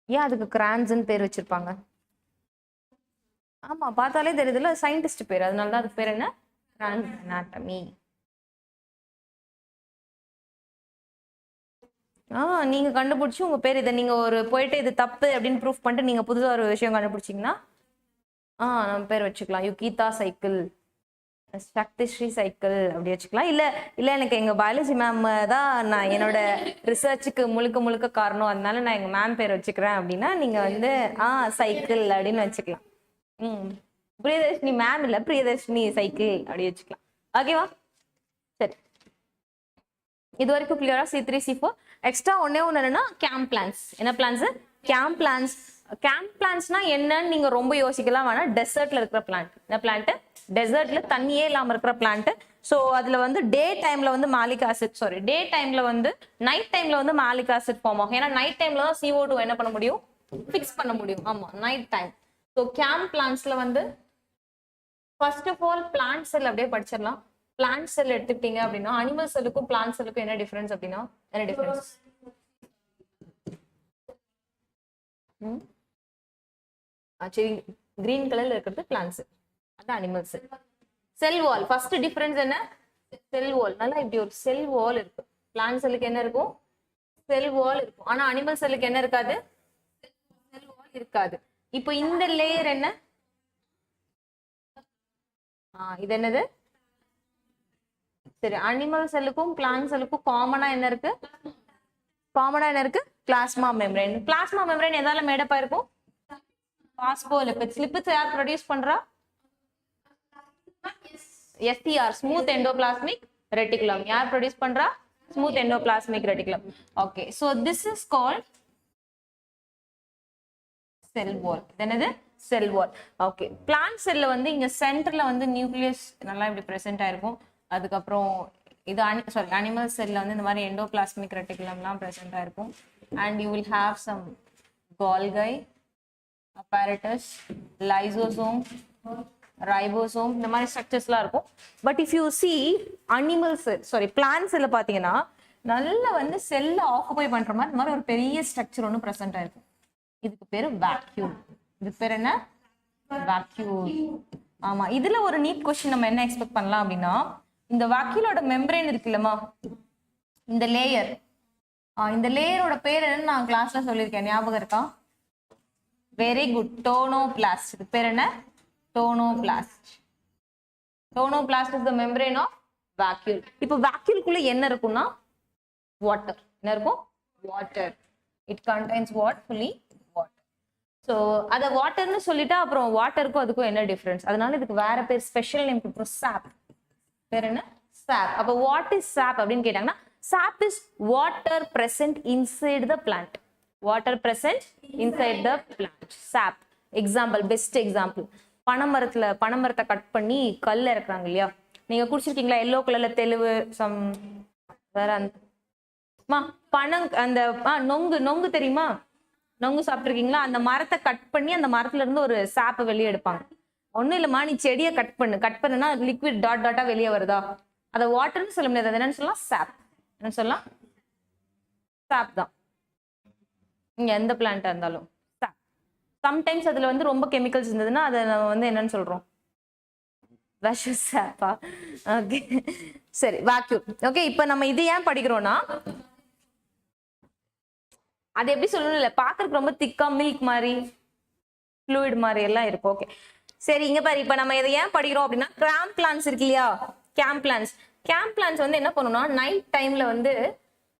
ஏன் அதுக்கு கிரான்ஸ்ன்னு பேர் வச்சிருப்பாங்க? ஆமா, பார்த்தாலே தெரியுதுல, சயின்டிஸ்ட் பேர், அதனாலதான் அதுக்கு பேர் என்ன? Cran's anatomy. நீங்க கண்டுபிடிச்சு உங்க பேர் இதை நீங்க ஒரு போயிட்டு இது தப்பு அப்படின்னு ப்ரூஃப் பண்ணிட்டு நீங்க புதுசா ஒரு விஷயம் கண்டுபிடிச்சீங்கன்னா நம்ம பேர் வச்சுக்கலாம். யுகிதா சைக்கிள், சக்திஸ்ரீ சைக்கிள் அப்படி வச்சுக்கலாம். இல்ல எனக்கு எங்க பயாலஜி மேம் தான் நான் என்னோட ரிசர்ச்சுக்கு முழுக்க காரணம், அதனால நான் எங்க மேம் பேர் வச்சுக்கிறேன் அப்படின்னா நீங்க வந்து சைக்கிள் அப்படின்னு வச்சுக்கலாம். பிரியதர்ஷினி மேம் இல்ல, பிரியதர்ஷினி சைக்கிள் அப்படி வச்சுக்கலாம். ஓகேவா? சரி, இது வரைக்கும் கிளியரா? C3 C4 எக்ஸ்ட்ரா ஒண்ணே என்னன்னா கேம்ப் பிளான்ஸ். என்ன பிளான்ஸ்? Camp plans. கேம்ப் பிளான்ஸ்னா என்னன்னு நீங்க ரொம்ப யோசிக்கலாம் வேணாம். டெசர்ட்ல இருக்கிற பிளான்ட். என்ன பிளான்ட்? டெசர்ட்ல தண்ணியே இல்லாம இருக்கிற பிளான்ட். ஸோ அதுல வந்து டே டைம்ல வந்து மாலிக் ஆசிட், டே டைம்ல வந்து நைட் டைம்ல வந்து மாலிக் ஆசிட் ஃபார்ம் ஆகும். ஏன்னா நைட் டைம்ல தான் CO2 என்ன பண்ண முடியும்? ஃபிக்ஸ் பண்ண முடியும். ஆமா, நைட் டைம். ஸோ கேம்ப் பிளான்ஸ்ல வந்து first of all plant cell அப்படியே படிச்சிடலாம். பிளான்ட் செல் எடுத்துக்கிட்டீங்க அப்படின்னா அனிமல் செல்லுக்கும் பிளான்ட் செல்லுக்கும் என்ன டிஃபரன்ஸ் அப்படின்னா என்ன டிஃபரன்ஸ்? சரி, கிரீன் கலர்ல இருக்கிறது பிளான்ட் செல், அது அனிமல் செல். செல் வால் ஃபர்ஸ்ட் டிஃபரன்ஸ் என்ன? செல் வால். நல்லா இப்படி ஒரு செல் வால் இருக்கு. பிளான்ட் செல்லுக்கு என்ன இருக்கும்? செல் வால் இருக்கும். ஆனா அனிமல் செல்லுக்கு என்ன இருக்காது? செல் வால் இருக்காது. இப்போ இந்த லேயர் என்ன? இது என்னது? சரி, அனிமல் செல்லுக்கும் பிளான்ட் செல்லுக்கும் காமனா என்ன இருக்கு? Plasma membrane. பிளாஸ்மா மெம்பரேன் எதால மேடப்பா இருக்கும்? பாஸ்போலிபிட்ஸ். லிபிட்ஸ் யார் ப்ரொடியூஸ் பண்றா? SER, smooth endoplasmic reticulum. யார் ப்ரொடியூஸ் பண்றா? Smooth endoplasmic reticulum. Okay, so this is called cell wall. என்னது? செல் வால். ஓகே, பிளான்ட் செல்ல வந்து இங்க சென்டர்ல வந்து நியூக்ளியஸ் நல்லா இப்படி பிரசன்ட் ஆயிருக்கும். அதுக்கப்புறம் இது அனிமல் செல்ல வந்து இந்த மாதிரி எண்டோபிளாஸ்மிக் ரெட்டிகுலம்லாம் பிரசன்ட் ஆயிருக்கும். And you will have some Golgi, apparatus, lysosome, ribosome, இந்த மாதிரி ஸ்ட்ரக்சர்ஸ்லாம் இருக்கும். But if you see animal cell plant செல்ல பார்த்தீங்கன்னா நல்லா வந்து செல்ல ஆக்குபை பண்ற மாதிரி ஒரு பெரிய ஸ்ட்ரக்சர் ஒன்று ப்ரெசென்ட் ஆயிருக்கும். இதுக்கு பேரு வேக்யூல். இதுக்கு பேர் என்ன? வேக்யூல். ஆமா, இதுல ஒரு நீட் கொஸ்டின் நம்ம என்ன எக்ஸ்பெக்ட் பண்ணலாம் அப்படின்னா, இந்த வேக்யூலோட மெம்பரேன் இருக்குல்லமா, இந்த லேயர், இந்த லேயரோட பேர் என்னன்னு நான் கிளாஸ்ல சொல்லியிருக்கேன், ஞாபகம் இருக்கா? Very good, tonoplast. இதுக்கு பேர் என்ன? Tonoplast. Tonoplast is the membrane of vacuole. இப்போ வேக்யூலுக்குள்ள என்ன இருக்கும்னா வாட்டர். என்ன இருக்கும்? Water. It contains what? Fully water. So அதை வாட்டர்னு சொல்லிட்டா அப்புறம் வாட்டருக்கும் அதுக்கும் என்ன டிஃபரன்ஸ்? அதனால இதுக்கு வேற பேர், ஸ்பெஷல் நேம் கொடுத்துரும், சாப். பேர் என்ன? சாப். அப்போ வாட் இஸ் சாப் அப்படின்னு கேட்டாங்கன்னா, சாப் is water present inside the plant. Water present inside the plant. Sap. Example, best example. பனைமரத்தை கட் பண்ணி கல் இறக்குறாங்க இல்லையா? நீங்க குடிச்சிருக்கீங்களா? எல்லோ கலர்ல தெளிவு சம் வேற அந்த நொங்கு தெரியுமா? நொங்கு சாப்பிட்டுருக்கீங்களா? அந்த மரத்தை கட் பண்ணி அந்த மரத்துல இருந்து ஒரு சாப்பை வெளியே எடுப்பாங்க. ஒன்னும் இல்லம்மா, நீ செடியை கட் பண்ணுனா லிக்விட் டாட்டா வெளியே வருதா? அதை வாட்டர்னு சொல்ல முடியாது. அது என்னன்னு சொல்லலாம்? சாப். என்ன சொல்லலாம்? சாப் தான். இங்க எந்த பிளான்ட்டா இருந்தாலும் சாப். சம்டைம்ஸ் அதுல வந்து ரொம்ப கெமிக்கல்ஸ் இருந்ததுன்னா அதை நம்ம வந்து என்னன்னு சொல்றோம்? விஷ சாப்பா. ஓகே, சரி, வேக்யூம். ஓகே, இப்போ நம்ம இது ஏன் படிக்கிறோம்னா, அது எப்படி சொல்லணும் இல்லை, பாக்குறதுக்கு ரொம்ப திக்கா மில்க் மாதிரி ஃப்ளூயிட் மாதிரி எல்லாம் இருக்கும். ஓகே, சரி, இங்க பாரு, இப்போ நம்ம இதை ஏன் படிக்கிறோம் அப்படின்னா, கேம்ப் பிளான்ஸ் இருக்கு இல்லையா? கேம்ப் பிளான்ஸ் வந்து என்ன பண்ணணும்னா, நைட் டைம்ல வந்து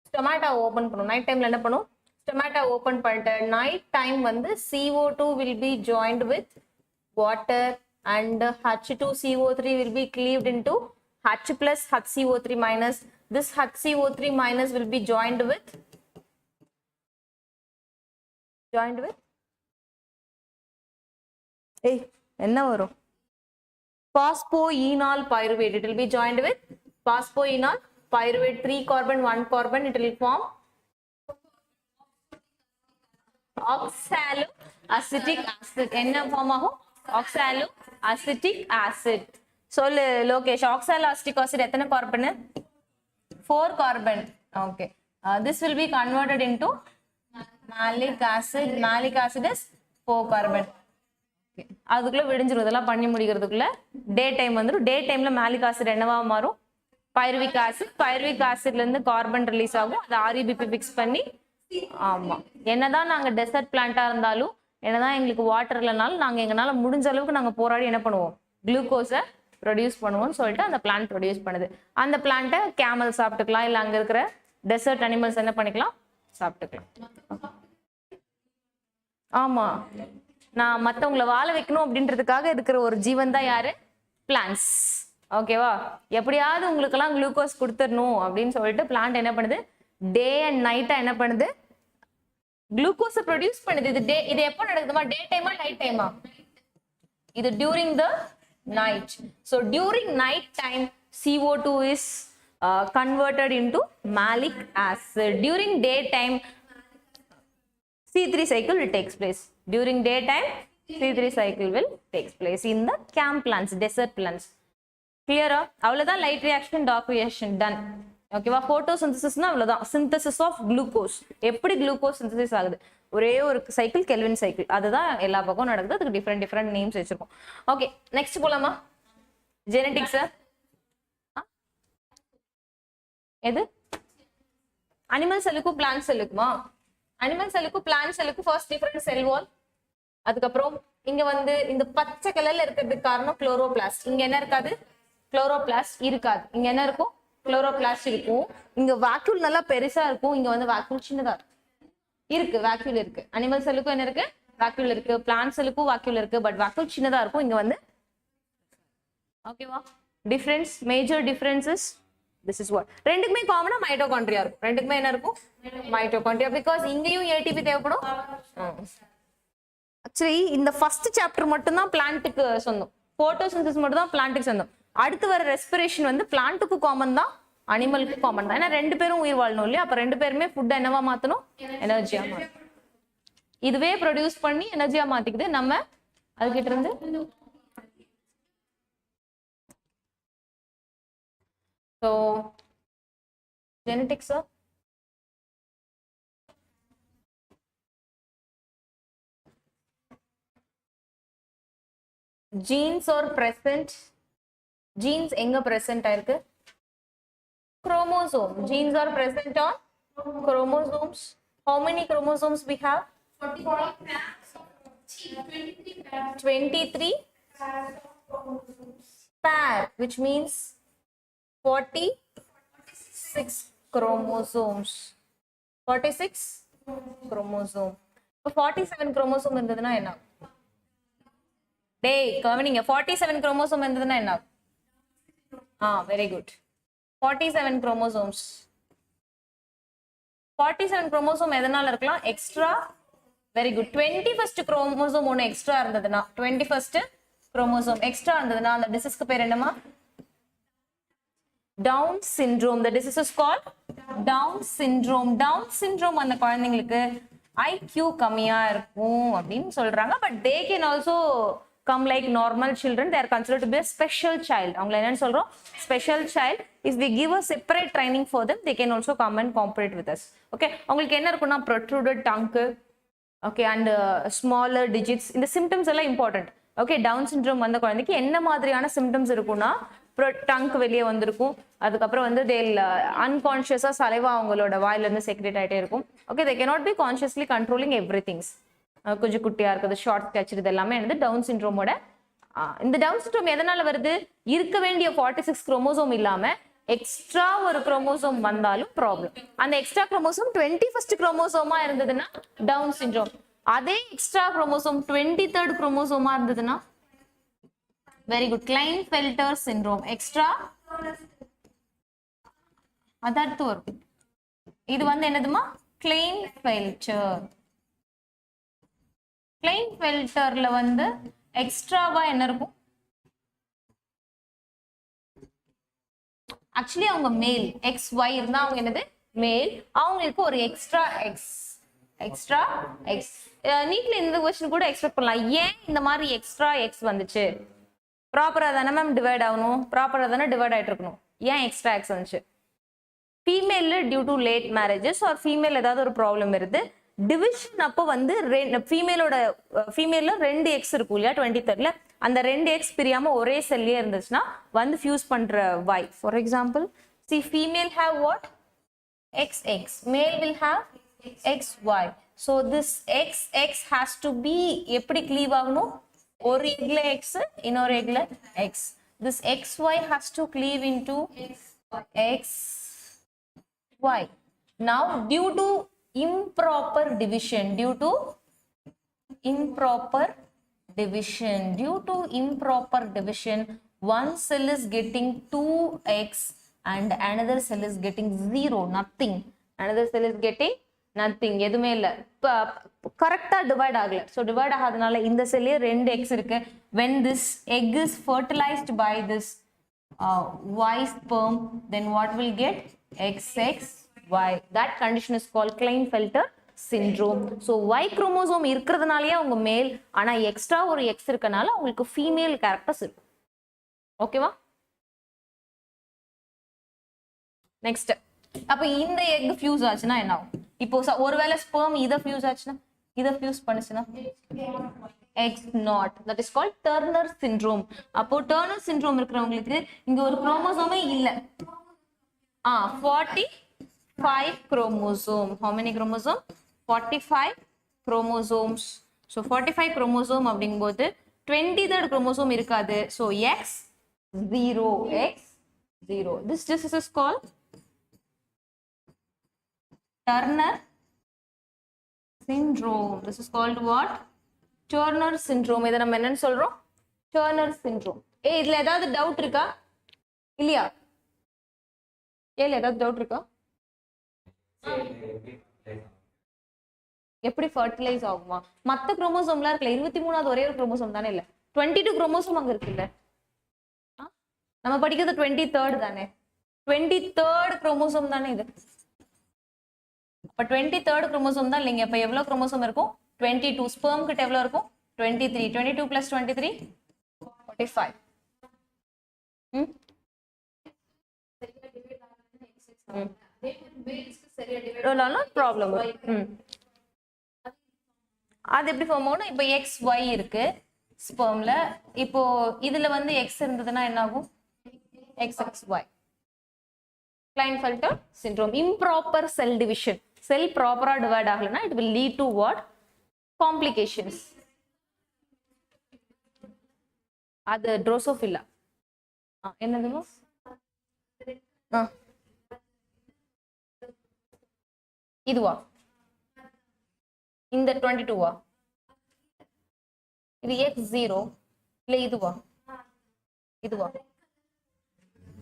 ஸ்டொமேட்டோ ஓபன் பண்ணும். நைட் டைம்ல என்ன பண்ணும்? ஸ்டொமேட்டோ ஓபன் பண்ணிட்டு நைட் டைம் வந்து CO2 will be joined with water and H2CO3 will be cleaved into H plus HCO3 minus. This HCO3 minus will be joined with என்ன வரும்? Phosphoenol pyruvate. It will be joined with phosphoenol pyruvate. 3 carbon 1 carbon. It will form oxaloacetic acid. என்ன form ஆகும்? oxaloacetic acid. சொல்லு Lokesh, oxaloacetic acid எத்தனை carbon? 4 carbon. Okay, this will be converted into malic acid. Malic acid is 4 carbon. Okay, அதுக்குள்ள விடிஞ்சிரும். இதெல்லாம் பண்ணி முடிக்கிறதுக்குள்ள day time வந்துடும். டே டைம்ல malic acid என்னவா மாறும்? Pyruvic acid. பைருவிக் ஆசிட்ல இருந்து கார்பன் ரிலீஸ் ஆகும். அதை REBP பிக்ஸ் பண்ணி, ஆமா, என்னதான் நாங்க டெசர்ட் பிளான்ட்டா இருந்தாலும் என்னதான் எங்களுக்கு வாட்டர் இல்லைனாலும் நாங்கள் எங்களால் முடிஞ்ச அளவுக்கு நாங்கள் போராடி என்ன பண்ணுவோம், குளுக்கோஸை ப்ரொடியூஸ் பண்ணுவோம்னு சொல்லிட்டு அந்த பிளான்ட் ப்ரொடியூஸ் பண்ணுது. அந்த பிளான்ட்டை கேமல் சாப்பிட்டுக்கலாம், இல்லை அங்கே இருக்கிற டெசர்ட் அனிமல்ஸ் என்ன பண்ணிக்கலாம், சாப்பிட்டுக்கலாம். ஆமா, நான் மற்றவங்களை வாழ வைக்கணும் அப்படின்றதுக்காக இருக்கிற ஒரு ஜீவன் தான் யாரு, பிளான்ஸ். ஓகேவா, எப்படியாவது உங்களுக்கெல்லாம் குளுக்கோஸ் கொடுத்துடணும் அப்படின்னு சொல்லிட்டு பிளான்ட் என்ன பண்ணுது, டே அண்ட் நைட்டா என்ன பண்ணுது, குளுக்கோஸை ப்ரொடியூஸ் பண்ணுது. இது எப்போ நடக்குதுமா, டே டைமா நைட் டைமா, இது during the night. So during night time CO2 is converted into malic acid. During daytime C3 cycle will takes place. During daytime C3 cycle will takes place in the camp plants, desert plants. Clear? அவ்வளவுதான் light reaction, dark reaction done. ஓகேவா, photosynthesisனா அவ்வளவுதான், synthesis of glucose. எப்படி glucose synthesis ஆகுது, ஒரே ஒரு cycle, kelvin cycle, அதுதான் எல்லா பக்கம் நடக்குது. அதுக்கு டிஃப்ரெண்ட் நேம்ஸ் வச்சிருக்கோம். ஓகே, நெக்ஸ்ட் போலாமா, ஜெனடிக்ஸ். எது, அனிமல் செல்லுக்கும் பிளான்ட் செல்லுக்குமா, அனிமல் செல்லுக்கும் பிளான்ட் செல்லுக்கும் ஃபர்ஸ்ட் டிஃபரெண்ட் செல் வால். அதுக்கப்புறம் இங்க வந்து இந்த பச்சை கலர்ல இருக்கிறதுக்கு காரணம் குளோரோபிளாஸ்ட். இங்க என்ன இருக்காது, குளோரோபிளாஸ்ட் இருக்காது. இங்க என்ன இருக்கும், குளோரோபிளாஸ்ட் இருக்கும். இங்க வாக்யூல் நல்லா பெருசா இருக்கும், இங்க வந்து வாக்யூல் சின்னதா இருக்கு. வாக்யூல் இருக்கு, அனிமல் செல்லுக்கும் என்ன இருக்கு, வாக்யூல் இருக்கு. பிளான்ட் செல்லுக்கும் வாக்யூல் இருக்கு, பட் வாக்யூல் சின்னதா இருக்கும், இங்க வந்து. ஓகேவா, difference, major differences this is what. ரெண்டுக்குமே காமனா மைட்டோகாண்ட்ரியா இருக்கும். ரெண்டுக்குமே என்ன இருக்கும், மைட்டோகாண்ட்ரியா. பிகாஸ் இங்கேயும் ஏடிபி தேவைப்படும். ஆக்சுவலி இந்த ஃபர்ஸ்ட் சாப்டர் மட்டும் தான் பிளான்ட்டுக்கு சொந்தம், போட்டோசிந்தசிஸ் மட்டும் தான் பிளான்ட்டுக்கு சொந்தம். அடுத்து வர ரெஸ்பிரேஷன் வந்து பிளான்ட்டுக்கு காமன் தான், அனிமலுக்கு காமன் தான். ஏன்னா ரெண்டு பேரும் உயிர் வாழணும் இல்லையா, அப்ப ரெண்டு பேருமே ஃபுட் என்னவா மாத்தணும், எனர்ஜியா மாத்தணும். இதுவே ப்ரொடியூஸ் பண்ணி எனர்ஜியா மாத்திக்குது. நம்ம அதுகிட்ட இருந்து so genetics genes are present. Genes எங்க present ஆயிருக்கு, chromosome. Genes are present on chromosomes. How many chromosomes we have? 23 pair, which means 46 chromosomes. 46 chromosome. 47 chromosome இருந்ததுன்னா என்ன, டேய் கவனிங்க, 47 chromosome இருந்ததுன்னா என்ன, very good. 47 chromosomes. 47 chromosome எதனால இருக்கலாம், extra. Very good. 21st chromosome ஒன்று எக்ஸ்ட்ரா இருந்ததுன்னா, 21st chromosome எக்ஸ்ட்ரா இருந்ததுன்னா அந்த டிசீஸ்க்கு பேர் என்னமா, Down syndrome. The disease is called Down syndrome. Down syndrome அந்த குழந்தைங்களுக்கு IQ கம்மியா இருக்கும் அப்படின்னு சொல்றாங்க. But they can also come like normal children. They are considered to be a special child. அவங்களை என்னன்னு சொல்றோம், special child. If we give a separate training for them, they can also come and compete with us. Okay, அவங்களுக்கு என்ன இருக்கும்னா protruded tongue, okay, and smaller digits. இந்த symptoms எல்லாம் important. Okay, Down syndrome வந்த குழந்தைக்கு என்ன மாதிரியான symptoms இருக்கும்னா, டங்க் வெளியே வந்திருக்கும். அதுக்கப்புறம் வந்து they'll unconscious சலைவா அவங்களோட வாயில இருந்து செக்ரேட் ஆயிட்டே இருக்கும். Okay, they cannot be consciously controlling everything. கொஞ்சம் குட்டியா இருக்குது, ஷார்ட் ஸ்கேட்ச், இது எல்லாமே வந்து டவுன் சிண்ட்ரோமோட. இந்த டவுன் சிண்ட்ரோம் எதனால வருது, இருக்க வேண்டிய 46 குரோமோசோம் இல்லாம எக்ஸ்ட்ரா ஒரு குரோமோசோம் வந்தாலும் ப்ராப்ளம். அந்த எக்ஸ்ட்ரா குரோமோசோம் 21st குரோமோசோமா இருந்ததுன்னா டவுன் சிண்ட்ரோம். அதே எக்ஸ்ட்ரா குரோமோசோம் 23rd குரோமோசோமா இருந்ததுன்னா very good, Klinefelter syndrome. Extra அதற்கு வரும். இது வந்து என்னதுமா, கிளைன்ஃபெல்டர். கிளைன்ஃபெல்டர்ல வந்து எக்ஸ்ட்ராவா என்ன இருக்கும், ஆக்சுவலி அவங்க மேல், XY இருந்தா அவங்க என்னது மேல், அவங்களுக்கு ஒரு எக்ஸ்ட்ரா எக்ஸ். நீட்ல இந்த क्वेश्चन கூட எக்ஸ்பெக்ட் பண்ணலாம். ஏன் இந்த மாதிரி எக்ஸ்ட்ரா எக்ஸ் வந்துச்சு, ப்ராப்பரா தானே மேம் டிவைட் ஆகணும், ப்ராப்பரா தானே டிவைட் ஆயிட்டு இருக்கணும், ஏன் எக்ஸ்ட்ரா எக்ஸ் வந்துச்சு. ஃபீமேல்ல due to late marriages or female ஏதாவது ஒரு ப்ராப்ளம் இருந்து டிவிஷன் அப்போ வந்து ஃபீமேலோட 2 எக்ஸ் இருக்கும் இல்லையா 23rd, அந்த 2 எக்ஸ் பிரியாம ஒரே செல்லே இருந்துச்சுன்னா வந்து ஃபியூஸ் பண்ற way. For example, see female have what, XX, male will have XY. So this x has to be எப்படி cleave ஆகணும்? ஒரு எக்ல x, இன்னொரு எக்ல x. This xy has to cleave into x, y. Now due to improper division, one cell is getting 2x and another cell is getting 0, nothing. Another cell is getting nothing. எதுமே இல்ல. கரெக்ட்டா divide ஆகல. So divide ஆகாதனால இந்த செல்லே 2x இருக்கு. When this egg is fertilized by this y sperm, then what will get? XXY. That condition is called Klinefelter syndrome. So Y chromosome இருக்கிறதுனாலயே அவங்க மேல், ஆனா extra ஒரு X இருக்கனால உங்களுக்கு ஃபீமேல் கேரக்டர்ஸ் இருக்கு. ஓகேவா? நெக்ஸ்ட், அப்ப இந்த எக் ஃபியூஸ் ஆச்சுன்னா என்ன ஆகும்? இப்போ ஒருவேளை ஸ்பெர்ம் இத ஃபியூஸ் ஆச்சுன்னா, இத ஃபியூஸ் பண்ணுச்சுன்னா X not. That is called Turner syndrome. அப்போ Turner syndrome இருக்கிறவங்களுக்கு இங்க ஒரு குரோமோசோமே இல்ல. 45 chromosome. How many chromosome? 45 chromosomes. So 45 chromosome அப்படிங்கும்போது 23rd chromosome இருக்காது. So X 0. This is called Turner syndrome. This is called what? Turner syndrome. இதை நம்ம என்னன்னு சொல்றோம்? Turner syndrome. இதுல ஏதாவது டவுட் இருக்கா? இல்லையா? ஏதாவது டவுட் இருக்கா? எப்படி ஃபர்டிலைஸ் ஆகுமா? மத்த குரோமோசோம்லாம் இருக்குல்ல, 23வது ஒரே ஒரு குரோமோசோம் தானே இல்ல, 22 குரோமோசோம் அங்க இருக்குல்ல. நம்ம படிக்கிறது 23rd தானே, 23rd குரோமோசோம் தானே இது. அப்ப 23rd குரோமோசோம் தான் இல்லைங்க. அப்ப எவ்வளவு குரோமோசோம் இருக்கும்? 22. ஸ்பெர்ம் கிட்ட எவ்வளவு இருக்கும்? 23. 22 plus 23 45. ப்ராப்ளம். அது எப்படி ஃபார்ம் ஆகும்? இப்போ எக்ஸ் ஒய் இருக்கு ஸ்பெர்ம்ல. இப்போ இதுல வந்து எக்ஸ் இருந்ததுன்னா என்ன ஆகும்? XXY. Klinefelter syndrome. Improper cell division. Cell ப்ராப்பரா divide ஆகலனா it will lead to what? Complications. அது ட்ரோசோஃபில்லா. என்னதுமா? இதுவா? இந்த 22வா? இது X0 இல்ல இதுவா?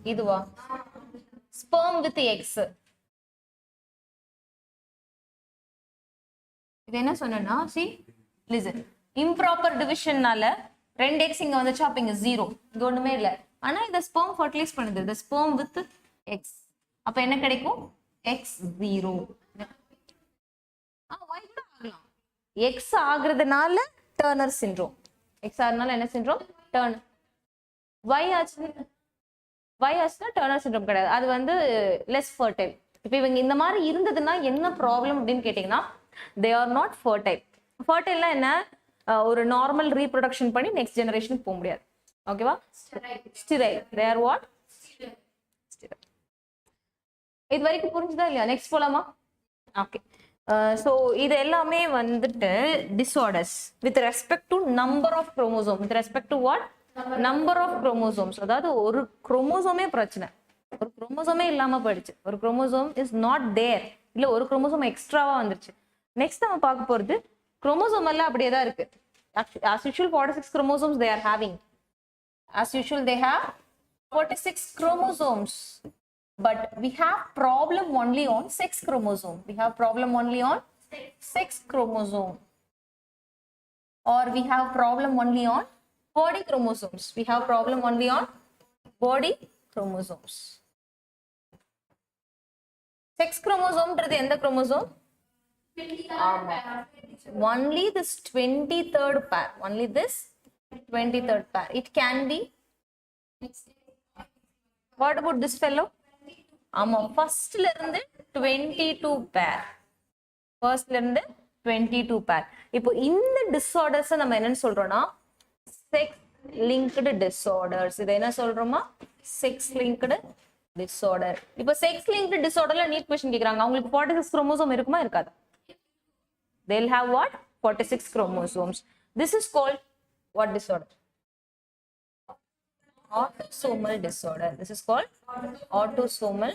இதுவா? sperm with X. இது என்ன சொன்னா, see listen, improper divisionனால 2x இங்க வந்துச்சு, அப்ப இங்க 0, இங்க ஒண்ணுமே இல்ல. ஆனா இந்த sperm fertilize பண்ணுது, the sperm with X. அப்ப என்ன கிடைக்கும்? X0. Y கூட ஆகலாம். X ஆகிறதுனால Turner syndrome. X ஆகிறதுனால என்ன syndrome? Turner. Y ஆச்சுன்னா Turner syndrome கிடையாது. அது வந்து less fertile. இப்போ இவங்க இந்த மாதிரி இருந்ததுன்னா என்ன ப்ராப்ளம் அப்படின்னு கேட்டீங்கன்னா, they are not fertile. fertile என்ன? ஒரு நார்மல் ரீப்ரொடக்ஷன் பண்ணி நெக்ஸ்ட் ஜெனரேஷனுக்கு போக முடியாது. ஓகேவா? ஸ்டிரைல். they are what? ஸ்டிரைல். இது வரைக்கும் புரிஞ்சுதா இல்லையா? நெக்ஸ்ட் போலாமா? ஓகே. ஸோ இது எல்லாமே வந்துட்டு disorders with respect to number of chromosome. With respect to what? Number of chromosomes. அதாவது ஒரு குரோமோசோமே பிரச்சனை, ஒரு குரோமோசோமே இல்லாம போயிடுச்சு, ஒரு குரோமோசோம் இஸ் நாட் தேர், இல்ல ஒரு குரோமோசோம் எக்ஸ்ட்ராவா வந்துருச்சு. நெக்ஸ்ட் நம்ம பார்க்க போறது குரோமோசோம் எல்லாம் அப்படியே தான் இருக்கு. as usual 46 chromosomes they are having. as usual they have 46 chromosomes. But we have problem only on 6 chromosome. We have problem only on 6 chromosome. Or we have problem only on body chromosomes. We have problem only on body chromosomes. 6 chromosome is the chromosome? Only this 23rd pair. Only this 23rd pair. It can be. What about this fellow? ஆமா, ஃபர்ஸ்ட்ல இருந்து 22 பேர். ஃபர்ஸ்ட்ல இருந்து 22 பேர். இப்போ இந்த disorders நம்ம என்னன்னு சொல்றோம்னா செக்ஸ் லிங்க்டு டிஸார்டர்ஸ். இதை என்ன சொல்றோமா? Sex linked disorder. இப்போ செக்ஸ் லிங்க்டு டிஸார்டர்ல நீட் क्वेश्चन கேக்குறாங்க, அவங்களுக்கு 46 குரோமோசோம் இருக்குமா இருக்காதா? They'll have what? 46 chromosomes. This is called what disorder? Autosomal disorder. This is called autosomal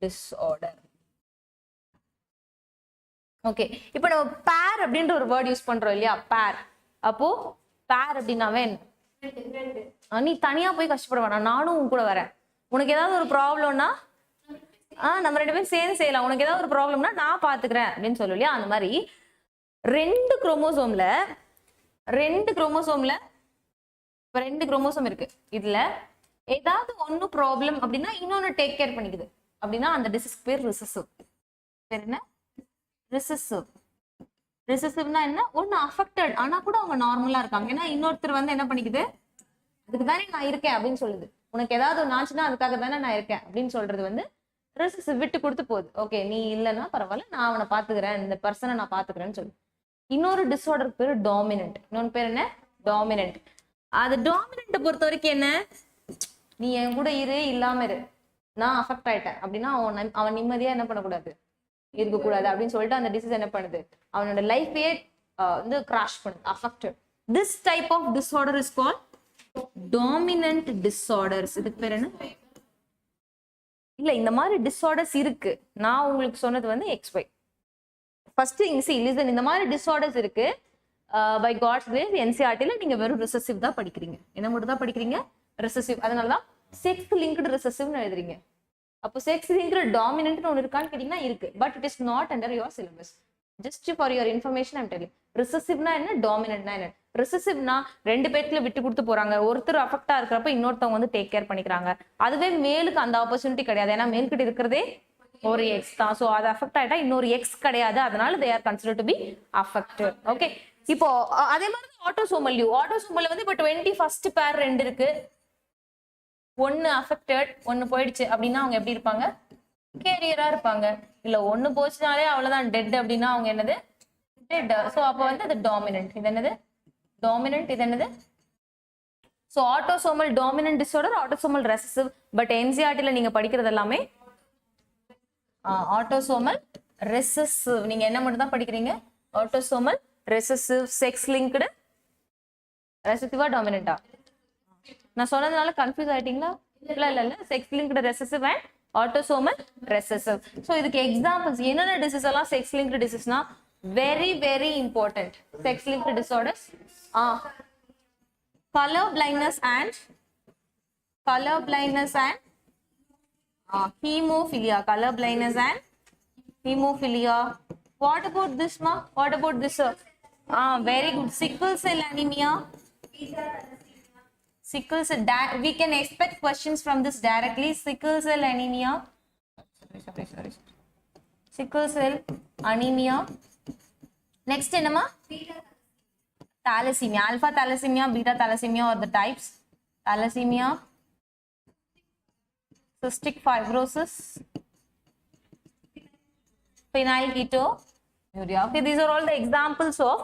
disorder. Okay. இப்போ நம்ம pair அப்படின்ற ஒரு வேர்ட் யூஸ் பண்றோம் இல்லையா? pair. அப்போ pair அப்படினாவே நீ தனியா போய் கஷ்டப்பட வேணாம், நானும் உன் கூட வரேன். உனக்கு ஏதாவது ஒரு ப்ராப்ளம்னா நம்ம ரெண்டு பேரும் சேர்ந்து செய்யலாம். உனக்கு ஏதாவது ஒரு ப்ராப்ளம்னா நான் பாத்துக்கிறேன் அப்படின்னு சொல்லு இல்லையா? அந்த மாதிரி ரெண்டு குரோமோசோம் இருக்கு. இதுல ஏதாவது ஒன்னு ப்ராப்ளம் அப்படின்னா இன்னொன்னு டேக் கேர் பண்ணிக்குது அப்படின்னா அந்த டிசீஸ் பேர் ரிசசிவ். பேர் என்ன? ரிசசிவ். ரிசசிவ்னா என்ன? ஒன்னு அஃபெக்டட் ஆனா கூட அவங்க நார்மலா இருக்காங்க. ஏன்னா இன்னொருத்தர் வந்து என்ன பண்ணிக்குது, அதுக்கு தானே நான் இருக்கேன் அப்படின்னு சொல்லுது. உனக்கு ஏதாவது ஒன்று ஆச்சுன்னா அதுக்காக தானே நான் இருக்கேன் அப்படின்னு சொல்றது வந்து ரிசசிவ் விட்டு கொடுத்து போகுது. ஓகே, நீ இல்லைன்னா பரவாயில்ல, நான் அவனை பாத்துக்கிறேன், இந்த பர்சனை நான் பாத்துக்கிறேன்னு சொல்லு. இன்னொரு டிஸார்டர் பேரு டாமினன்ட். இன்னொன்று பேர் என்ன? டாமினன்ட். அது டாமினன்ட்டை பொறுத்த வரைக்கும் என்ன, நீ என் கூட இரு, இல்லாம இரு, நான் அஃபெக்ட் ஆயிட்டேன் அப்படின்னா அவன் நிம்மதியா என்ன பண்ணக்கூடாது, இருக்கக்கூடாது அப்படின்னு சொல்லிட்டு அந்த டிசீஸ் என்ன பண்ணுது, அவனோட லைஃபே வந்து கிராஷ் பண்ணுது, affected. This type of disorder is called dominant disorders. இதுக்கு பேர் என்ன? இல்ல, இந்த மாதிரி டிஸார்டர்ஸ் இருக்கு. நான் உங்களுக்கு சொன்னது வந்து XY. ஃபர்ஸ்ட் லிசன், இந்த மாதிரி டிஸார்டர்ஸ் இருக்கு. பை காட்ஸ் கிரேஸ் NCERT-ல நீங்க வெறும் ரிசசிவ் தான் படிக்கிறீங்க. என்ன மட்டும் தான் படிக்கிறீங்க? ரிசசிவ். அதனாலதான் செக்ஸ் லிங்க்டு ரிசசிவ்னு எழுதுறீங்க. அப்போ செக்ஸ் லிங்க்டு டாமினன்ட்னு ஒன்று இருக்கான்னு கேட்டீங்கன்னா இருக்கு. But it is not under your syllabus. Just for your information I'm telling. ரிசசிவ்னா என்ன, டாமினன்ட்னா என்ன? ரிசசிவ்னா ரெண்டு பேத்துல விட்டு கொடுத்து போறாங்க. ஒருத்தர் அஃபெக்டா இருக்கிறப்ப இன்னொருத்தவங்க வந்து டேக் கேர் பண்ணிக்கிறாங்க. அதுவே மேலுக்கு அந்த ஆப்பர்ச்சுனிட்டி கிடையாது. ஏன்னா மேல்கிட்ட இருக்கிறதே ஒரு எக்ஸ் தான். ஸோ அது அஃபெக்ட் ஆயிட்டா இன்னொரு எக்ஸ் கிடையாது. அதனால they are considered to be affected. Okay, இப்போ அதே மாதிரி ஆட்டோசோமல் யூ. ஆட்டோசோமல்ல வந்து இப்போ 21st பேர் ரெண்டு இருக்கு. ஒன்னு அஃபெக்டட், ஒன்னு போயிடுச்சு அப்படின்னா அவங்க எப்படி இருப்பாங்க? கேரியரா இருப்பாங்க. இல்ல ஒன்னு போச்சுனாலே அவ்வளவுதான் டெட் அப்படின்னா அவங்க என்னது? டெட். ஸோ அப்போ வந்து அது டாமினன்ட். இது என்னது? டாமினன்ட். இது என்னது? So autosomal dominant disorder, autosomal recessive. But NCERT-ல நீங்க படிக்கிறது எல்லாமே ஆட்டோசோமல் ரெசசிவ். நீங்க என்ன மட்டும் தான் படிக்கிறீங்க? Autosomal recessive. செக்ஸ் லிங்க்டு ரெசசிவா டாமினன்ட்டா? நான் சொன்னதுனால கன்ஃபியூஸ் ஆயிட்டீங்களா? இல்ல, sex linked recessive and autosomal recessive. So இதுக்கு எக்ஸாம்பிள்ஸ் என்னென்ன டிசீஸ் எல்லாம் செக்ஸ் லிங்க்டு டிசீஸ்னா very very important. Sex linked disorders color blindness and hemophilia. Color blindness and hemophilia. What about this, ma? What about this? Very good. Sickle cell anemia. Sickle cell. We can expect questions from this directly. Sickle cell anemia. Sorry. Sickle cell anemia. Next, enema? Thalassemia. Alpha thalassemia, beta thalassemia are the types. Thalassemia, cystic fibrosis, phenylketonuria. Okay, these are all the examples of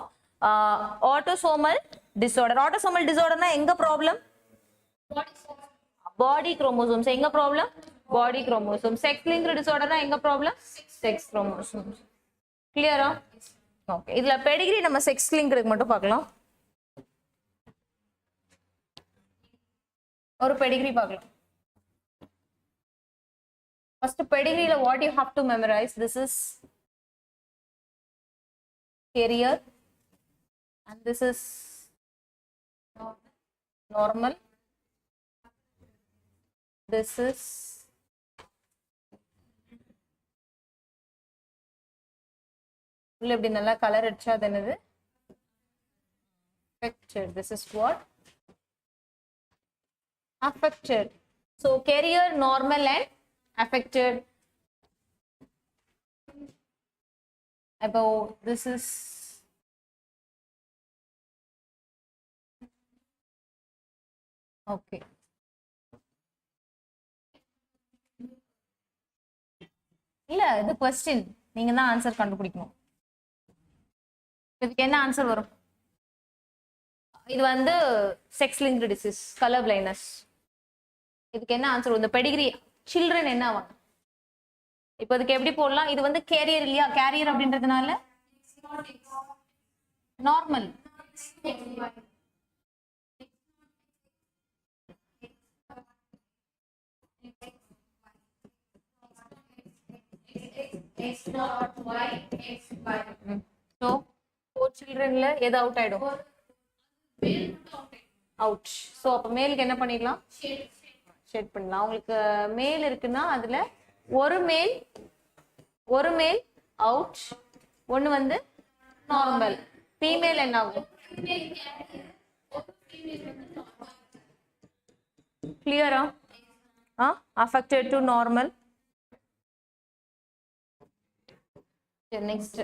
autosomal disorder. Autosomal disorder na enga problem? Body chromosomes. Enga problem? Body chromosomes. Sex linked disorder na enga problem? Sex chromosomes. Clear? Okay, இதுல pedigree நம்ம sex லிங்க்டுக்கு மட்டும் பார்க்கலாம். ஒரு pedigree பார்க்கலாம். First பெடிகிரில what you have to memorize. This is carrier and this is normal. This is இப்படி நல்லா கலர் அடிச்சா அது என்னது? affected. This is what? Affected. So carrier, normal and affected. About this is okay. இல்ல, இது question. நீங்க தான் ஆன்சர் கண்டுபிடிக்கணும். இதுக்கு என்ன ஆன்சர் வரும்? இது வந்து sex linked disease, colour blindness. இதுக்கு என்ன ஆன்சர்? இந்த பெடிகிரி சில்ட்ரன் என்ன ஆவாங்க? இப்போ இதுக்கு எப்படி போடலாம்? இது வந்து கேரியர் இல்லையா? கேரியர் அப்படின்றதுனால Normal. X not y, X y. So, 4 children la எது அவுட் ஆயிடும்? அவுட். ஸோ அப்போ மேலுக்கு என்ன பண்ணிடலாம்? ஷேட் பண்ணலாம். உங்களுக்கு மேல் இருக்குன்னா அதுல ஒரு மேல் அவுட், ஒன்னு வந்து நார்மல். ஃபீமேல் என்ன ஆகும்? கிளியரா? affected to normal. Next.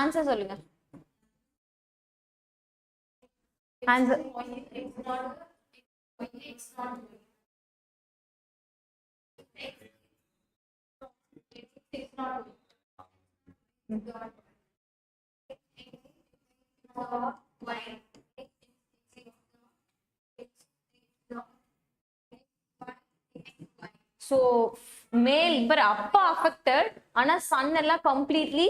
Answer சொல்லுங்க. ஆன்சர் so male but அப்பா affected ஆனா son எல்லாம் completely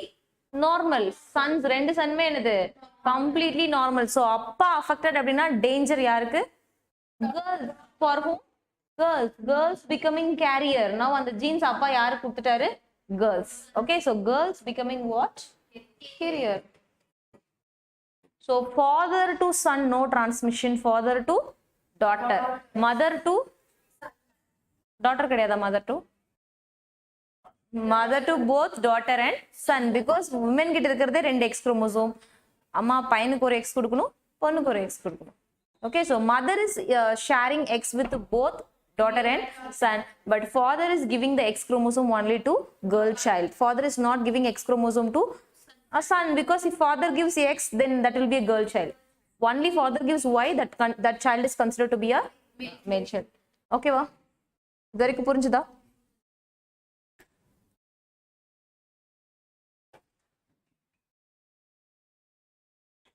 normal. sons ரெண்டு சன்மே என்னது completely normal. so அப்பா affected அப்படின்னா danger யாருக்கு? girls. for whom? girls becoming carrier. now அந்த genes அப்பா யாரு கொடுத்துட்டாரு? girls. okay, so girls becoming what? carrier. so father to son no transmission, father to daughter, mother to daughter கிடையாதா? mother to both daughter and son, because women கிட்ட இருக்கிறதே ரெண்டு X chromosome. அம்மா பையனுக்கு ஒரு X கொடுக்கணும், பொண்ணுக்கு ஒரு X கொடுக்கணும். okay, so mother is sharing X with both daughter and son, but father is giving the X chromosome only to girl child. father is not giving X chromosome to a son, because if father gives X, then that will be a girl child. only father gives Y, that child is considered to be a male child. okay வா? இது வரைக்கும் புரிஞ்சுதா?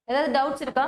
ஏதாவது doubts இருக்கா?